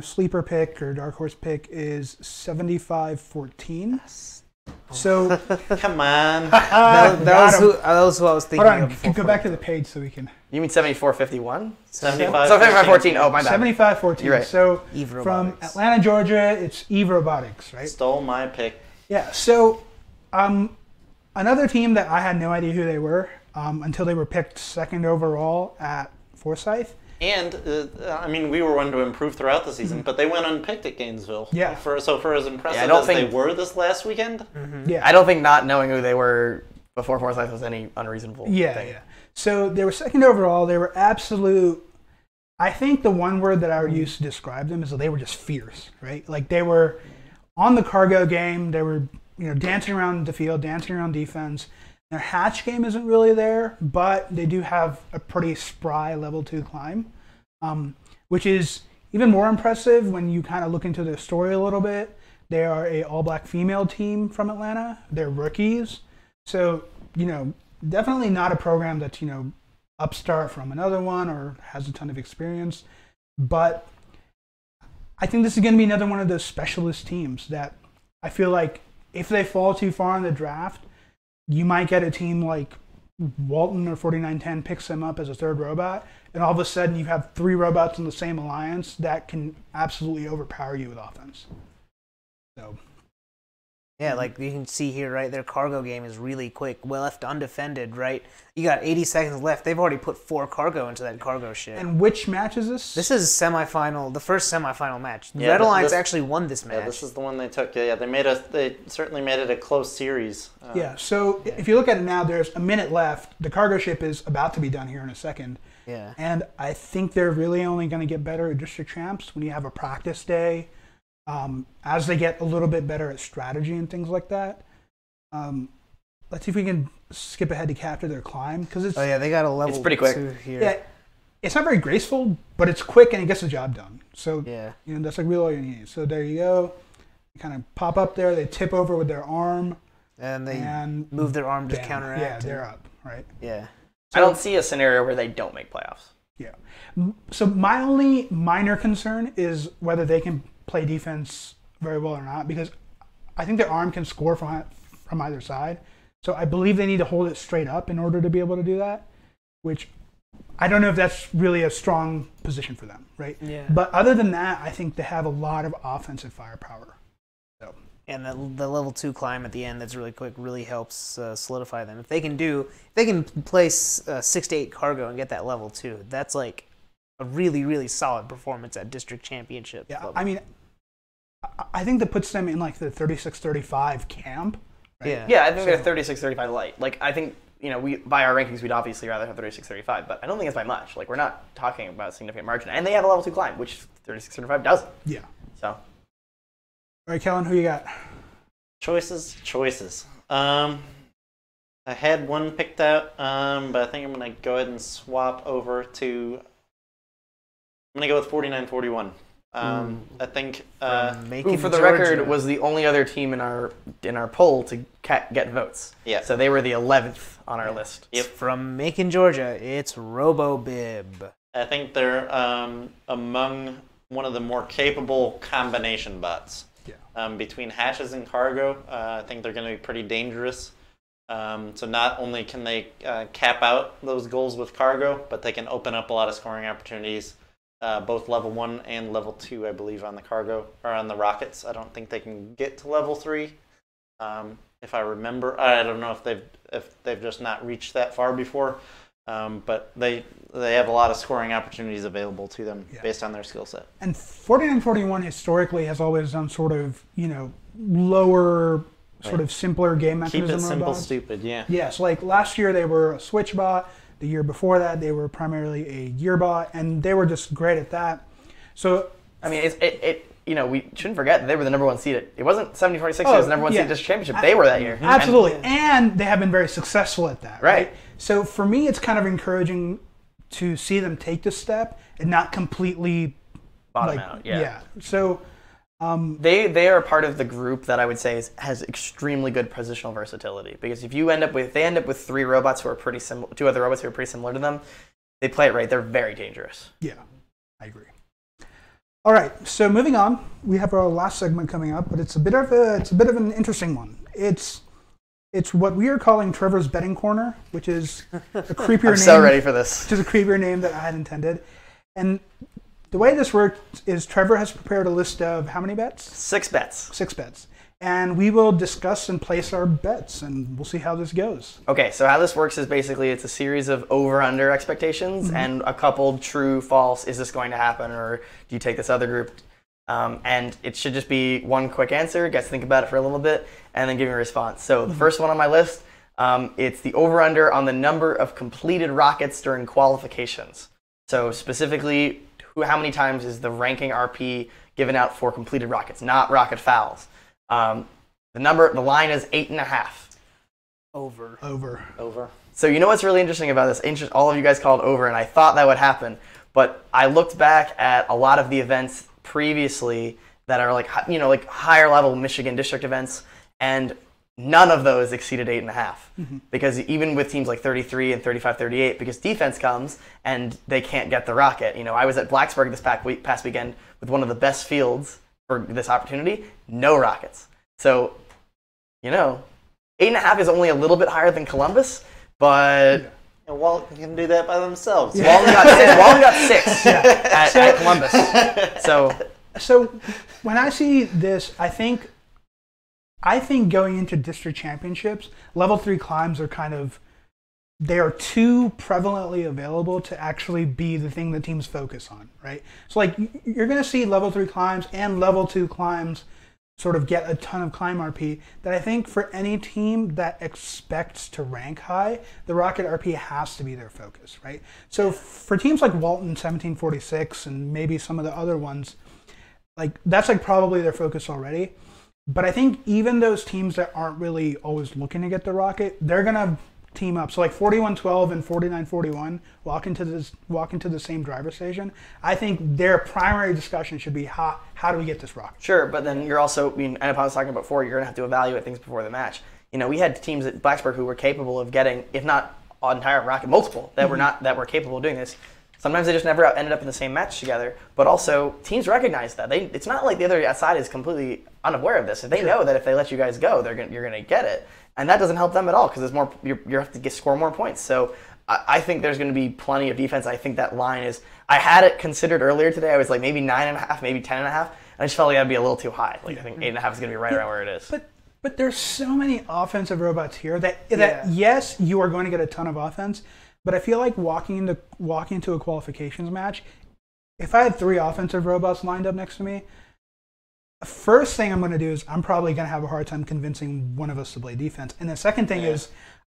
sleeper pick or dark horse pick is 7514. Yes. So Come on. that was who I was thinking hold on, of before. go back to the page so we can. You mean 7451? 7514. Oh, my bad. 7514. You're right. So Eve from Robotics. Atlanta, Georgia, it's Eve Robotics, right? Stole my pick. Yeah. So another team that I had no idea who they were until they were picked second overall at Forsyth. And, we were one to improve throughout the season, but they went unpicked at Gainesville. Yeah. For as impressive don't as think- they were this last weekend. Yeah. I don't think not knowing who they were before Forsyth was any unreasonable thing. Yeah. So they were second overall. They were absolute. I think the one word that I would use to describe them is that they were just fierce, right? Like they were on the cargo game. They were, dancing around the field, dancing around defense. Their hatch game isn't really there, but they do have a pretty spry level 2 climb, which is even more impressive when you kind of look into their story a little bit. They are a all-black female team from Atlanta. They're rookies. So, definitely not a program that's, upstart from another one or has a ton of experience. But I think this is going to be another one of those specialist teams that I feel like if they fall too far in the draft, you might get a team like Walton or 4910 picks them up as a third robot, and all of a sudden you have 3 robots in the same alliance that can absolutely overpower you with offense. So. Yeah, like you can see here, right? Their cargo game is really quick. Well left undefended, right? You got 80 seconds left. They've already put 4 cargo into that cargo ship. And which match is this? This is semifinal, the first semifinal match. Yeah, Red Alliance actually won this match. Yeah, this is the one they took. Yeah, they certainly made it a close series. So if you look at it now, there's a minute left. The cargo ship is about to be done here in a second. Yeah. And I think they're really only going to get better at district champs when you have a practice day. As they get a little bit better at strategy and things like that. Let's see if we can skip ahead to capture their climb, because it's they got a level. It's pretty quick 2 here. Yeah, it's not very graceful, but it's quick and it gets the job done. So Yeah. that's like really all you need. So there you go. You kind of pop up there. They tip over with their arm And they and move their arm to bam. counteract. Yeah, they're up, right? Yeah. I don't see a scenario where they don't make playoffs. Yeah. So my only minor concern is whether they can play defense very well or not, because I think their arm can score from either side. So I believe they need to hold it straight up in order to be able to do that, which I don't know if that's really a strong position for them, right? Yeah. But other than that, I think they have a lot of offensive firepower. So. And the level 2 climb at the end that's really quick really helps solidify them. If they can place 6 to 8 cargo and get that level 2, that's like a really, really solid performance at district championship Yeah, level. I mean, I think that puts them in like the 36-35 camp. Right? Yeah. I think they're 36-35 light. Like, I think, we by our rankings, we'd obviously rather have 36-35, but I don't think it's by much. Like, we're not talking about a significant margin. And they have a level 2 climb, which 36-35 doesn't. Yeah. So. All right, Kellen, who you got? Choices. I had one picked out, but I think I'm going to go ahead and swap over to... I'm going to go with 49-41. I think who, for the record, was the only other team in our poll to get votes. Yeah. So they were the 11th on our list. Yep. From Macon, Georgia, it's RoboBib. I think they're among one of the more capable combination bots. Yeah. Between hatches and cargo, I think they're going to be pretty dangerous. So not only can they cap out those goals with cargo, but they can open up a lot of scoring opportunities. Both level 1 and level 2, I believe, on the cargo or on the rockets. I don't think they can get to level 3. If I remember, I don't know if they've just not reached that far before. But they have a lot of scoring opportunities available to them based on their skill set. And 49-41 historically has always done sort of lower, sort of simpler game mechanism. Keep it simple, robots. stupid. Yeah. Yes, like last year they were a switch bot. The year before that, they were primarily a gear bot, and they were just great at that. So, I mean, we shouldn't forget that they were the number 1 seed. It wasn't 70-46; it was the number 1 seed in district championship. They were that year. Absolutely, and they have been very successful at that. Right. So for me, it's kind of encouraging to see them take this step and not completely Bottom out. Yeah. So. They are part of the group that I would say has extremely good positional versatility, because if they end up with 3 robots who are pretty similar, 2 other robots who are pretty similar to them, they play it right. They're very dangerous. Yeah, I agree. All right, so moving on, we have our last segment coming up, but it's a bit of an interesting one. It's what we are calling Trevor's betting corner, which is a creepier name. I'm so ready for this. Which is a creepier name that I had intended, and. The way this works is Trevor has prepared a list of how many bets? 6 bets. 6 bets. And we will discuss and place our bets, and we'll see how this goes. Okay, so how this works is basically it's a series of over-under expectations and a couple true, false, is this going to happen, or do you take this other group? And it should just be one quick answer, get to think about it for a little bit, and then give me a response. So the first one on my list, it's the over-under on the number of completed rockets during qualifications. So specifically, how many times is the ranking RP given out for completed rockets, not rocket fouls? The line is 8.5. Over. So you know what's really interesting about this? All of you guys called over, and I thought that would happen, but I looked back at a lot of the events previously that are like higher level Michigan district events, and none of those exceeded 8.5. Because even with teams like 33 and 35-38, because defense comes and they can't get the rocket. I was at Blacksburg this past weekend with one of the best fields for this opportunity, no rockets. So, 8.5 is only a little bit higher than Columbus, but And Walton can do that by themselves. Walton got 6 at Columbus. So when I see this, I think going into district championships, level 3 climbs they are too prevalently available to actually be the thing that teams focus on, right? So like you're going to see level 3 climbs and level 2 climbs sort of get a ton of climb RP that I think for any team that expects to rank high, the rocket RP has to be their focus, right? So for teams like Walton 1746 and maybe some of the other ones, like that's like probably their focus already. But I think even those teams that aren't really always looking to get the rocket, they're gonna team up. So like 4112 and 4941 walk into the same driver station. I think their primary discussion should be how do we get this rocket? Sure, but then you're also, and I was talking about before, you're gonna have to evaluate things before the match. We had teams at Blacksburg who were capable of getting, if not an entire rocket, multiple that were capable of doing this. Sometimes they just never ended up in the same match together, but also teams recognize that. It's not like the other side is completely unaware of this. If they know that if they let you guys go, you're going to get it, and that doesn't help them at all because you have to score more points. So I think there's going to be plenty of defense. I think that line is. I had it considered earlier today. I was like maybe 9.5, maybe 10.5, and I just felt like that'd be a little too high. Like I think 8.5 is going to be right around where it is. But there's so many offensive robots here that yes, you are going to get a ton of offense. But I feel like walking into a qualifications match, if I had 3 offensive robots lined up next to me, the first thing I'm going to do is I'm probably going to have a hard time convincing one of us to play defense. And the second thing is,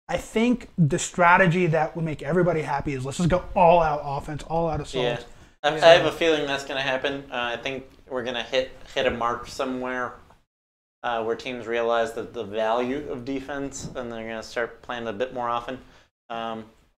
I think the strategy that would make everybody happy is let's just go all out offense, all out assault. Yeah, I have a feeling that's going to happen. I think we're going to hit a mark somewhere where teams realize that the value of defense, and they're going to start playing a bit more often.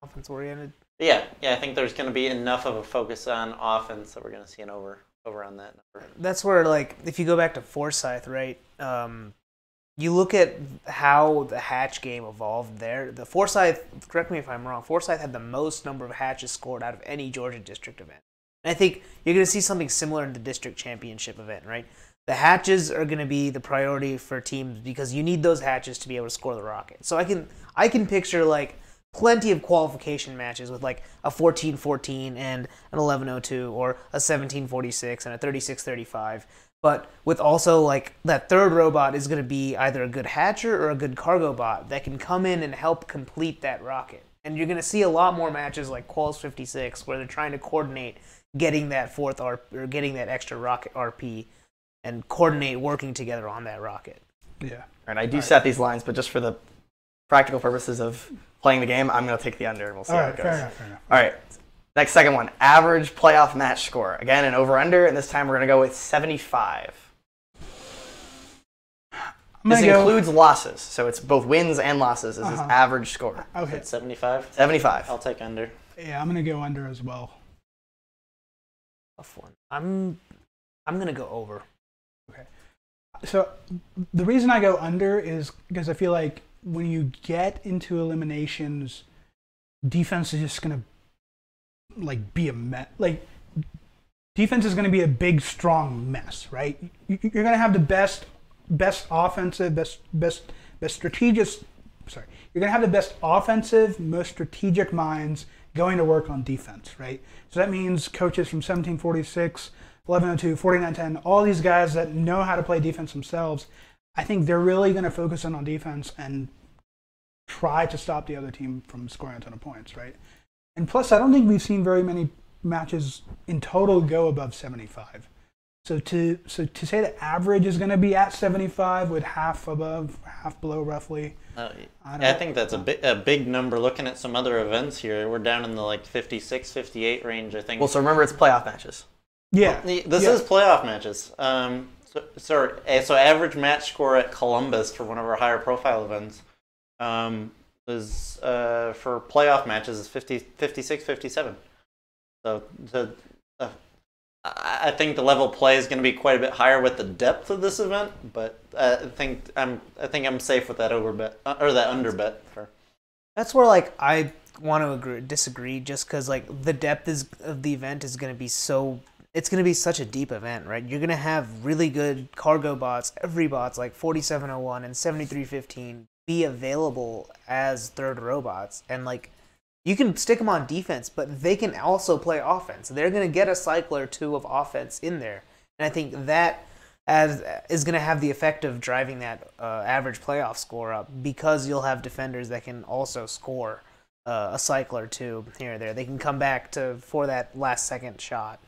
Offense oriented. Yeah, I think there's going to be enough of a focus on offense that we're going to see an over on that number. That's where, like, if you go back to Forsyth, right? You look at how the hatch game evolved there. The Forsyth, correct me if I'm wrong, Forsyth had the most number of hatches scored out of any Georgia district event. And I think you're going to see something similar in the district championship event, right? The hatches are going to be the priority for teams because you need those hatches to be able to score the rocket. So I can picture like plenty of qualification matches with like a 14-14 and an 11-02 or a 17-46 and a 36-35. But with also like that third robot is going to be either a good hatcher or a good cargo bot that can come in and help complete that rocket. And you're going to see a lot more matches like Quals 56 where they're trying to coordinate getting that fourth or getting that extra rocket RP and coordinate working together on that rocket. Yeah. And I do set these lines, but just for the practical purposes of playing the game, I'm going to take the under and we'll see how it goes. Fair enough. All right. Next, second one. Average playoff match score. Again, an over-under, and this time we're going to go with 75. This includes losses, so it's both wins and losses. This is average score. Okay. It's 75? 75. I'll take under. Yeah, I'm going to go under as well. Tough one. I'm going to go over. Okay. So the reason I go under is because I feel like when you get into eliminations, defense is just going to like be a mess. Like defense is going to be a big, strong mess, right? You're going to have the best offensive, best strategic. Sorry, you're going to have the best offensive, most strategic minds going to work on defense, right? So that means coaches from 1746, 1102, 4910, all these guys that know how to play defense themselves. I think they're really going to focus in on defense and try to stop the other team from scoring a ton of points, right? And plus, I don't think we've seen very many matches in total go above 75. So to say the average is going to be at 75 with half above, half below roughly. I think that's a big number. Looking at some other events here, we're down in the like 56, 58 range, I think. Well, so remember it's playoff matches. Yeah. This is playoff matches. So average match score at Columbus for one of our higher profile events is for playoff matches is 56, 57. So I think the level of play is going to be quite a bit higher with the depth of this event, but I think I'm safe with that over bet or that under bet. That's where like I want to disagree, just because like the depth of the event is going to be so. It's going to be such a deep event, right? You're going to have really good cargo bots, every bot's like 4701 and 7315 be available as third robots, and like you can stick them on defense, but they can also play offense. They're going to get a cycle or two of offense in there, and I think that is going to have the effect of driving that average playoff score up, because you'll have defenders that can also score a cycle or two here or there. They can come back for that last second shot.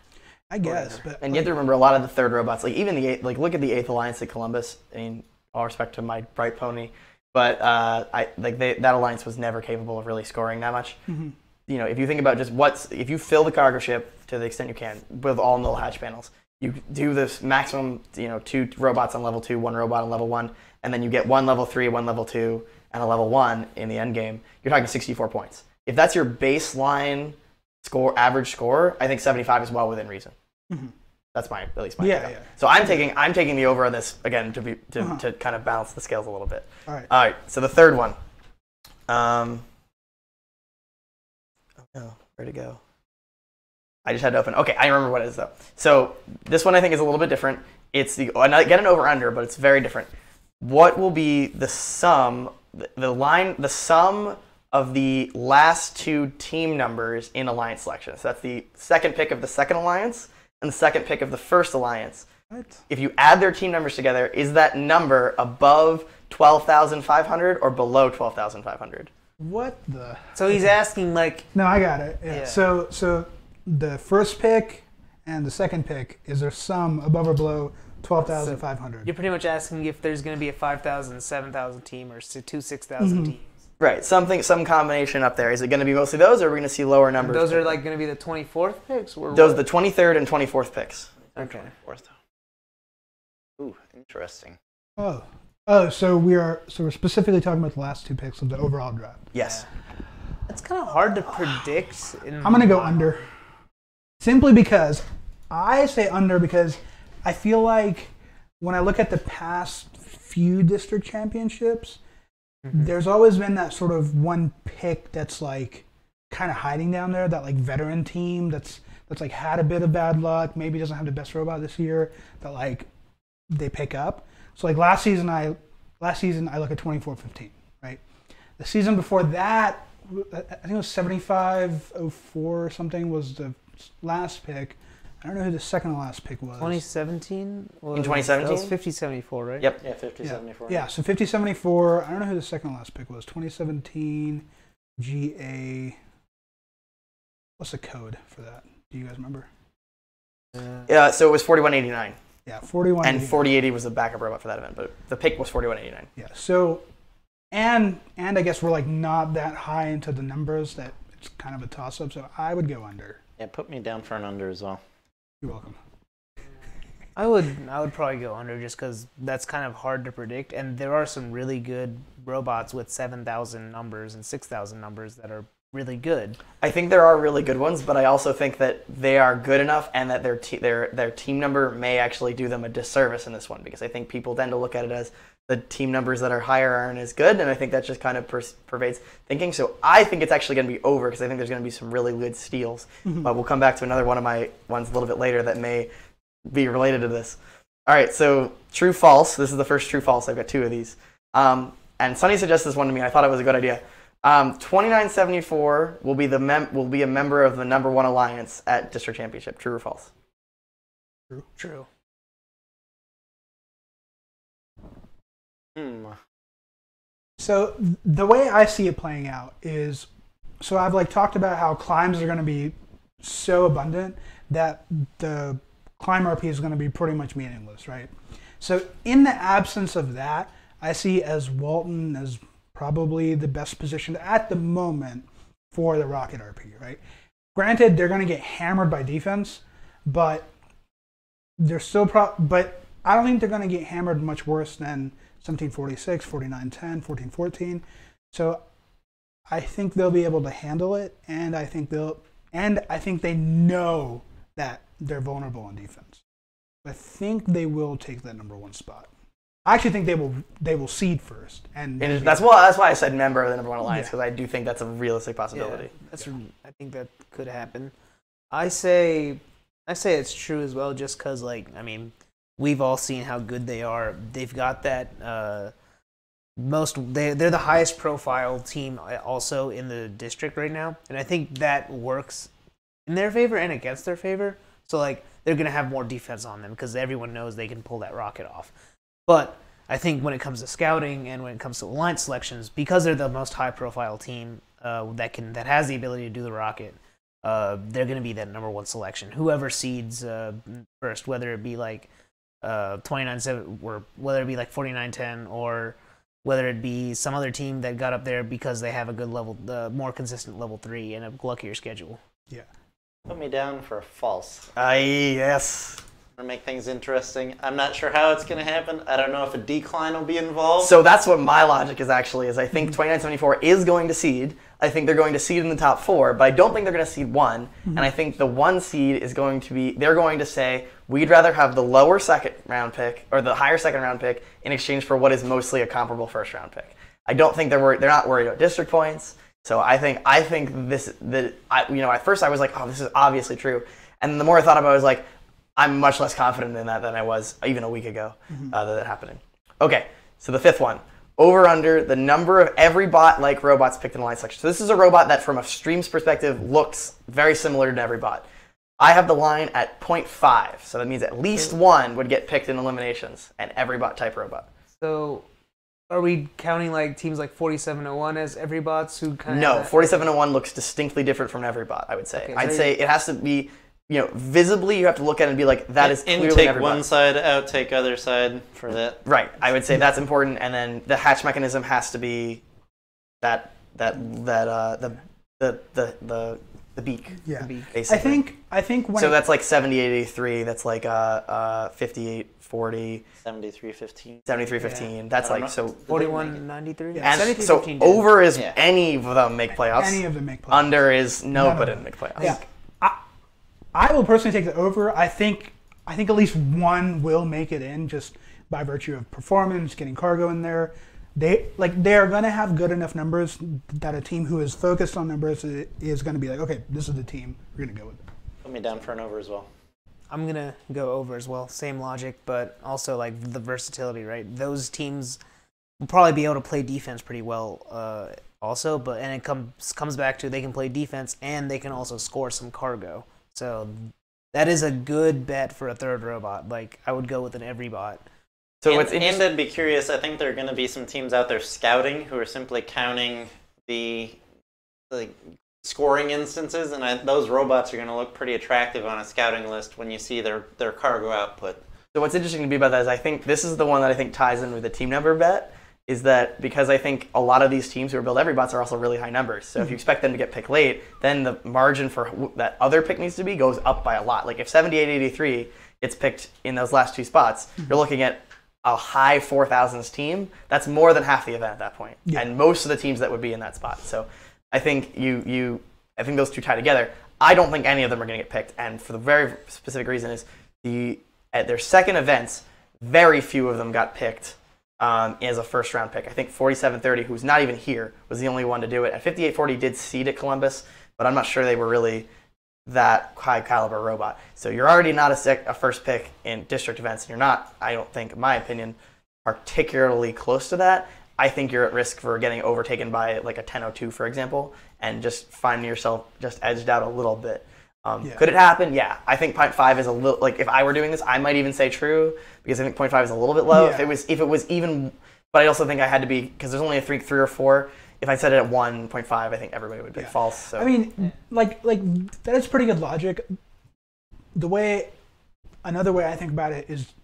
I guess, but and you have to remember a lot of the third robots, like even look at the 8th Alliance at Columbus. I mean, all respect to my bright pony, but that alliance was never capable of really scoring that much. Mm-hmm. You know, if you think about just if you fill the cargo ship to the extent you can with all null hatch panels, you do this maximum, 2 robots on level 2, 1 robot on level 1, and then you get 1 level 3, 1 level 2, and a level 1 in the end game. You're talking 64 points. If that's your baseline average score, I think 75 is well within reason. Mm-hmm. That's at least my yeah. So I'm taking the over on this again to kind of balance the scales a little bit. All right. So the third one. Oh no, where'd it go? I just had to open. Okay, I remember what it is though. So this one I think is a little bit different. It's I get an over under, but it's very different. What will be the sum? The sum of the last 2 team numbers in alliance selection. So that's the second pick of the second alliance and the second pick of the first alliance. What? If you add their team numbers together, is that number above 12,500 or below 12,500? What the? So he's asking like. No, I got it. Yeah. Yeah. So the first pick and the second pick, is there some above or below 12,500? You're pretty much asking if there's going to be a 5,000, 7,000 team or 2 6,000 teams. Right, some combination up there. Is it going to be mostly those, or are we going to see lower numbers? Those are like going to be the 24th picks? Or those are the 23rd and 24th picks. Okay. 24th. Ooh, interesting. Oh, so we're specifically talking about the last 2 picks of the overall draft. Yes. It's kind of hard to predict. I'm going to go under. Simply because I say under because I feel like when I look at the past few district championships, there's always been that sort of one pick that's like kind of hiding down there, that like veteran team that's like had a bit of bad luck, maybe doesn't have the best robot this year, that like they pick up. So like last season I look at 24-15, right? The season before that, I think it was 75-04 or something was the last pick. I don't know who the second to last pick was. 2017? In 2017? That was 50-74, right? Yep. Yeah, 50-74. Yeah, so 50-74. I don't know who the second to last pick was. 2017 GA. What's the code for that? Do you guys remember? Yeah, so it was 4189. Yeah, 41. And 4080 was the backup robot for that event, but the pick was 4189. Yeah, so, and I guess we're like not that high into the numbers that it's kind of a toss-up, so I would go under. Yeah, put me down for an under as well. You're welcome. I would probably go under just because that's kind of hard to predict, and there are some really good robots with 7,000 numbers and 6,000 numbers that are really good. I think there are really good ones, but I also think that they are good enough, and that their team number may actually do them a disservice in this one, because I think people tend to look at it as the team numbers that are higher aren't as good, and I think that just kind of pervades thinking. So I think it's actually going to be over, because I think there's going to be some really good steals. But we'll come back to another one of my ones a little bit later that may be related to this. All right, so true false. This is the first true false. I've got 2 of these. And Sonny suggested this one to me. I thought it was a good idea. 2974 will be a member of the number 1 alliance at district championship. True or false? True. So the way I see it playing out is, so I've like talked about how climbs are going to be so abundant that the climb RP is going to be pretty much meaningless, right? So in the absence of that, I see as Walton as probably the best positioned at the moment for the rocket RP, right? Granted, they're going to get hammered by defense, but they're still but I don't think they're going to get hammered much worse than 1746, 4910, 1414. So I think they'll be able to handle it, and I think they know that they're vulnerable on defense. I think they will take that number 1 spot. I actually think they will seed first, and that's why I said member of the number 1 alliance, because I do think that's a realistic possibility. I think that could happen. I say it's true as well, just because we've all seen how good they are. They've got that they're the highest profile team also in the district right now, and I think that works in their favor and against their favor. So they're gonna have more defense on them because everyone knows they can pull that rocket off. But I think when it comes to scouting and when it comes to alliance selections, because they're the most high-profile team that has the ability to do the rocket, they're going to be that number 1 selection. Whoever seeds first, whether it be 29-7 or whether it be 49-10, or whether it be some other team that got up there because they have a good level, more consistent level 3 and a luckier schedule. Yeah. Put me down for a false. Yes. To make things interesting. I'm not sure how it's going to happen. I don't know if a decline will be involved. So that's what my logic is actually, is I think 2974 is going to seed. I think they're going to seed in the top 4, but I don't think they're going to seed 1. And I think the 1 seed is going to be, they're going to say, we'd rather have the lower second round pick or the higher second round pick in exchange for what is mostly a comparable first round pick. I don't think they're not worried about district points. So I think at first I was like, oh, this is obviously true. And the more I thought about it, I was like, I'm much less confident in that than I was even a week ago that happening. Okay, so the 5th one. Over under the number of every bot like robots picked in alliance selection. So this is a robot that from a stream's perspective looks very similar to every bot. I have the line at 0.5, so that means at least 1 would get picked in eliminations, and every bot type robot. So are we counting teams like 4701 as every bots who kind of... No, 4701 looks distinctly different from every bot, I would say. Okay, I'd say it has to be... visibly, you have to look at it and be like, that is clearly take everybody. one side, outtake other side for that. Right. I would say that's important, and then the hatch mechanism has to be the beak. Yeah. The beak, basically. I think when so that's 7883. That's 5840. 7315. 7315. Yeah. That's so 4193. Yeah. And so over is any of them make playoffs. Any of them make playoffs. Under is no, but didn't make playoffs. Yeah. I will personally take the over. I think at least 1 will make it in just by virtue of performance, getting cargo in there. They are going to have good enough numbers that a team who is focused on numbers is going to be like, okay, this is the team we're going to go with. Put me down for an over as well. I'm going to go over as well. Same logic, but also the versatility, right? Those teams will probably be able to play defense pretty well also, and it comes back to they can play defense and they can also score some cargo. So that is a good bet for a 3rd robot. I would go with an every bot. So and I'd be curious, I think there are going to be some teams out there scouting who are simply counting the scoring instances, and those robots are going to look pretty attractive on a scouting list when you see their cargo output. So what's interesting to me about that is I think this is the one that I think ties in with the team number bet, is that because I think a lot of these teams who are build every bots are also really high numbers. So if you expect them to get picked late, then the margin for that other pick needs to be goes up by a lot. If 7883 gets picked in those last 2 spots, you're looking at a high 4,000s team. That's more than half the event at that point. Yeah. And most of the teams that would be in that spot. So I think I think those 2 tie together. I don't think any of them are going to get picked. And for the very specific reason is at their second events, very few of them got picked as a first round pick. I think 4730, who's not even here, was the only one to do it. And 5840 did seed at Columbus, but I'm not sure they were really that high caliber robot. So you're already not a first pick in district events, and you're not, I don't think, in my opinion, particularly close to that. I think you're at risk for getting overtaken by a 1002, for example, and just finding yourself just edged out a little bit. Could it happen? Yeah. I think 0.5 is a little, if I were doing this, I might even say true, because I think 0.5 is a little bit low. Yeah. If it was even, but I also think I had to be, because there's only a 3 or 4. If I said it at 1.5, I think everybody would be false. So. I mean, that is pretty good logic. Another way I think about it is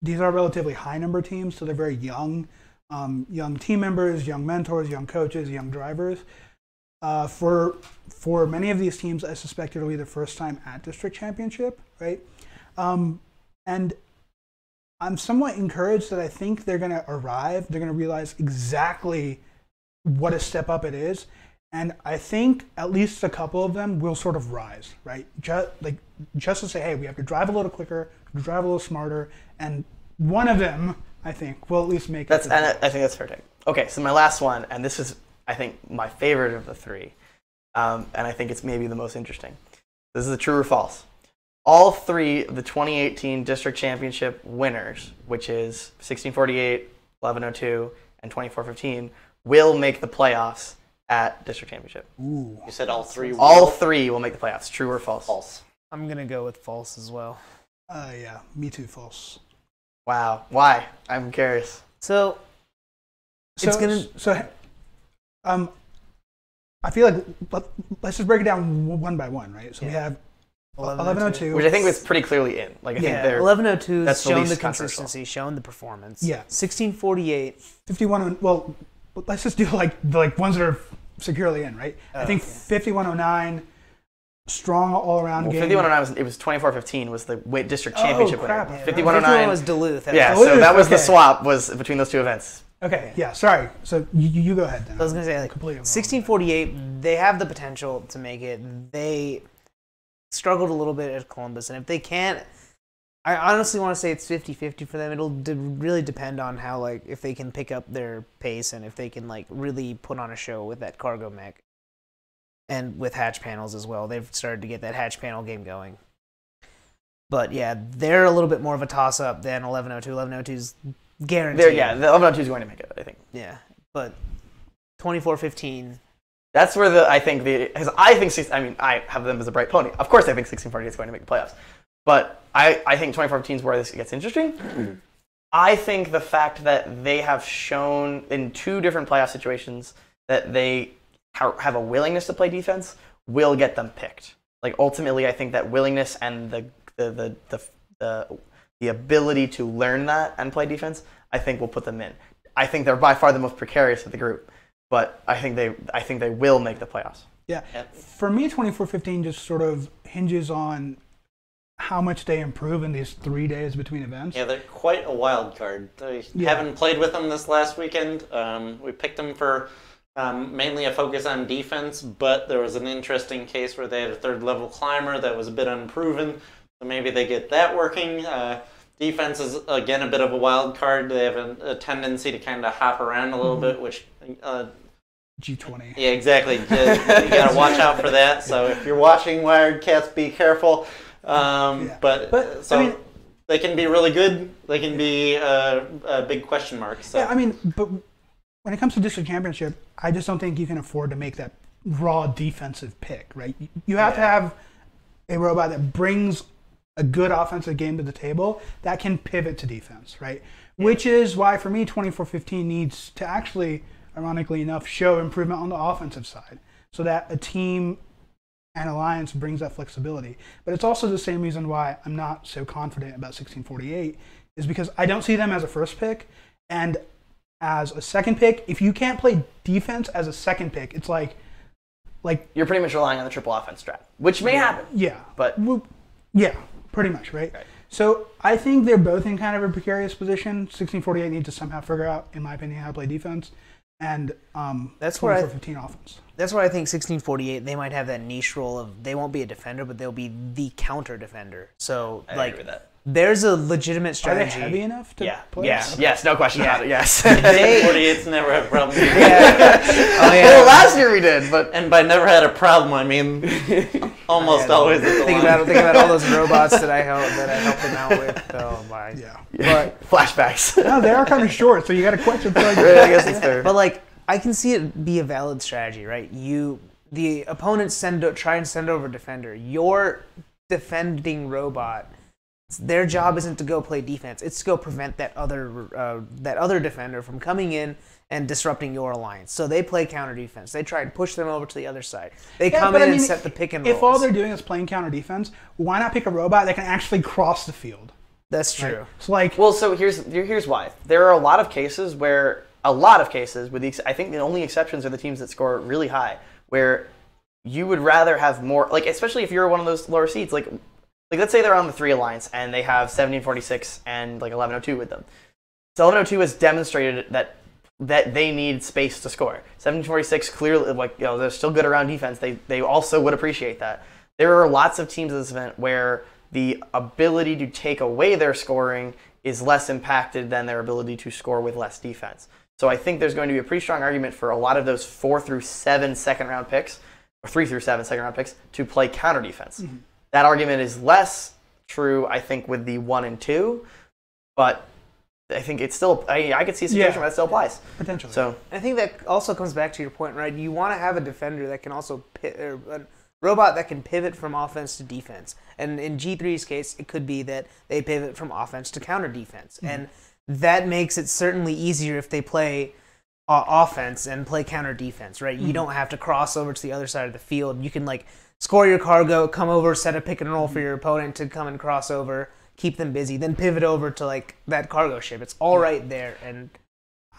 these are relatively high number teams, so they're very young team members, young mentors, young coaches, young drivers. For many of these teams, I suspect it'll be their first time at district championship, right? And I'm somewhat encouraged that I think they're going to arrive. They're going to realize exactly what a step up it is. And I think at least a couple of them will sort of rise, right? just to say, hey, we have to drive a little quicker, drive a little smarter, and one of them, I think, will at least make it. I think that's fair take. Okay, so my last one, and this is, I think, my favorite of the three, and I think it's maybe the most interesting. This is a true or false. All three of the 2018 district championship winners, which is 1648, 1102, and 2415, will make the playoffs at district championship. Ooh. You said all three. All three will make the playoffs. True or false? False. I'm going to go with false as well. Yeah, me too, false. Wow. Why? I'm curious. So it's going to... I feel like, let's just break it down one by one, right? So we have 1102. Which I think was pretty clearly in. Like, I think they're... 1102 that's has the shown least the controversial. consistency, shown the performance. Yeah. 1648... 51, well, let's just do like ones that are securely in, right? I think 5109, strong all-around game. 5109 was 2415 was the district championship crap. winner. Yeah, 5109 was Duluth. Yeah, Duluth, so that was the okay. swap was between those two events. Okay, yeah, sorry. So you go ahead then. I was going to say, like, Completely wrong. 1648, they have the potential to make it. They struggled a little bit at Columbus, and if they can't, I honestly want to say it's 50-50 for them. It'll really depend on how, like, if they can pick up their pace and if they can, like, really put on a show with that cargo mech. And with hatch panels as well. They've started to get that hatch panel game going. But, yeah, they're a little bit more of a toss-up than 1102. 1102's guaranteed. Yeah, the 1102 is going to make it, I think. Yeah, but 2415... That's where I have them as a bright pony. Of course I think 1648 is going to make the playoffs. But I think 2014 is where this gets interesting. Mm-hmm. I think the fact that they have shown in two different playoff situations that they have a willingness to play defense will get them picked. Like, ultimately, I think that willingness and the ability to learn that and play defense, I think will put them in. I think they're by far the most precarious of the group, but I think they will make the playoffs. Yeah. For me, 2415 just sort of hinges on how much they improve in these 3 days between events. Yeah, they're quite a wild card. I haven't played with them this last weekend. We picked them for mainly a focus on defense, but there was an interesting case where they had a third level climber that was a bit unproven, so maybe they get that working. Defense is, again, a bit of a wild card. They have a tendency to kind of hop around a little bit, which... G20. Yeah, exactly. You got to watch out for that. So if you're watching Wired Cats, be careful. But so I mean, they can be really good. They can be a big question mark. So. Yeah, I mean, but when it comes to district championship, I just don't think you can afford to make that raw defensive pick, right? You have to have a robot that brings a good offensive game to the table that can pivot to defense, right? Yeah. Which is why, for me, 2415 needs to actually, ironically enough, show improvement on the offensive side so that a team and alliance brings that flexibility. But it's also the same reason why I'm not so confident about 1648 is because I don't see them as a first pick. And as a second pick, if you can't play defense as a second pick, it's like you're pretty much relying on the triple offense strat, which may happen. Yeah. But yeah, pretty much, right? So I think they're both in kind of a precarious position. 1648 needs to somehow figure out, in my opinion, how to play defense. And that's where 2415 offense. That's where I think 1648, they might have that niche role of they won't be a defender, but they'll be the counter defender. So I agree with that. There's a legitimate strategy. Are they heavy enough to play? Yes, no question about it, yes. 48's never had a problem. Well, last year we did, but... And by never had a problem, I mean almost always at the think about all those robots that I helped them out with. Oh my. Yeah. But flashbacks. No, they are kind of short, so you got to question. I guess it's fair. But I can see it be a valid strategy, right? The opponents try and send over a defender. Your defending robot, their job isn't to go play defense. It's to go prevent that other defender from coming in and disrupting your alliance. So they play counter defense. They try and push them over to the other side. They come in and set the pick and rolls. If all they're doing is playing counter defense, why not pick a robot that can actually cross the field? That's true. Right? So here's why. There are a lot of cases, with I think the only exceptions are the teams that score really high, where you would rather have more, especially if you're one of those lower seeds, like let's say they're on the 3 alliance and they have 1746 and 1102 with them. So 1102 has demonstrated that they need space to score. 1746 clearly, they're still good around defense. They also would appreciate that. There are lots of teams at this event where the ability to take away their scoring is less impacted than their ability to score with less defense. So I think there's going to be a pretty strong argument for a lot of those 4 through 7 second-round picks, or 3 through 7 second-round picks, to play counter defense. Mm-hmm. That argument is less true, I think, with the 1 and 2, but I think it's still, I could see a situation where that still applies. Potentially. So I think that also comes back to your point, right? You want to have a defender that can also a robot that can pivot from offense to defense. And in G3's case, it could be that they pivot from offense to counter defense. Mm-hmm. And that makes it certainly easier if they play offense and play counter defense, right? Mm-hmm. You don't have to cross over to the other side of the field. You can like score your cargo, come over, set a pick and roll for your opponent to come and cross over, keep them busy, then pivot over to like that cargo ship. It's all right there, and it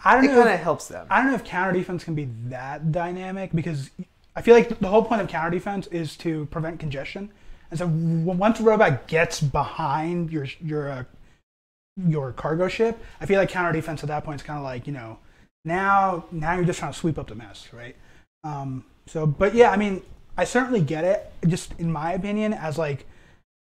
kind of helps them. I don't know if counter defense can be that dynamic, because I feel like the whole point of counter defense is to prevent congestion. And so once a robot gets behind your cargo ship, I feel like counter defense at that point is kind of like, now you're just trying to sweep up the mess, right? But yeah, I mean, I certainly get it. Just in my opinion, as like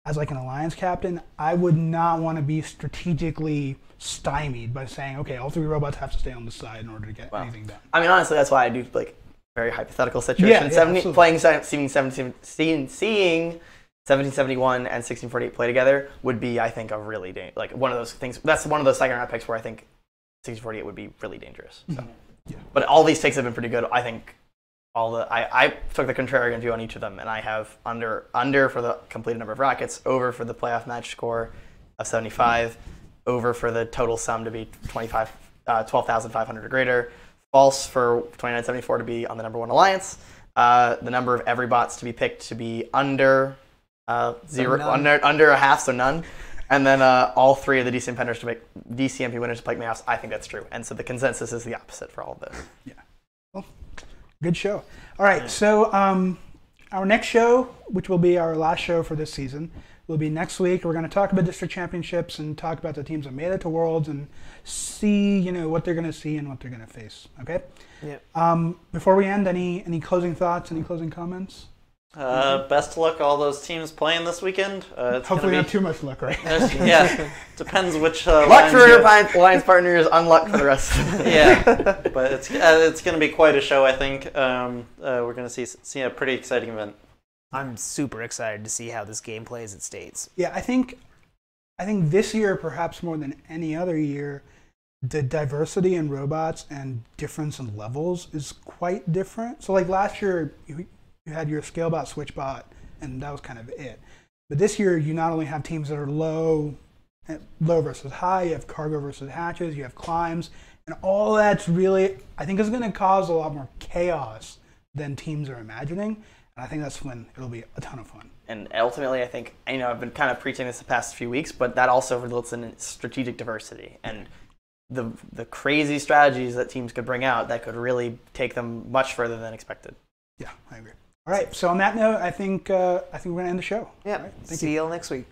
an alliance captain, I would not want to be strategically stymied by saying, okay, all 3 robots have to stay on the side in order to get anything done. I mean, honestly, that's why I do like very hypothetical situation. Seeing 1771 and 1648 play together would be, I think, a really like one of those things. That's one of those second round picks where I think 1648 would be really dangerous. So. Yeah. But all these takes have been pretty good. I think I took the contrarian view on each of them, and I have under for the completed number of rockets, over for the playoff match score of 75, over for the total sum to be 12,500 or greater, false for 2974 to be on the number 1 alliance, the number of every bots to be picked to be under under a half, so none, and then all 3 of the DCMP winners to play playoffs. I think that's true, and so the consensus is the opposite for all of this. Yeah. Well, good show. All right, so our next show, which will be our last show for this season, will be next week. We're going to talk about district championships and talk about the teams that made it to Worlds and see, what they're going to see and what they're going to face. Okay. Yeah. Before we end, any closing thoughts? Any closing comments? Best of luck all those teams playing this weekend. Hopefully not too much luck, right? Yeah, depends which luck for your alliance partners, unluck for the rest. Yeah, but it's going to be quite a show. I think we're going to see a pretty exciting event. I'm super excited to see how this game plays at States. Yeah, I think this year, perhaps more than any other year, the diversity in robots and difference in levels is quite different. So like last year, you had your Scalebot, Switchbot, and that was kind of it. But this year, you not only have teams that are low versus high, you have cargo versus hatches, you have climbs, and all that's really, I think, is going to cause a lot more chaos than teams are imagining. And I think that's when it'll be a ton of fun. And ultimately, I think, I've been kind of preaching this the past few weeks, but that also results in strategic diversity and the crazy strategies that teams could bring out that could really take them much further than expected. Yeah, I agree. All right, so on that note, I think we're going to end the show. Yeah, right, see you all next week.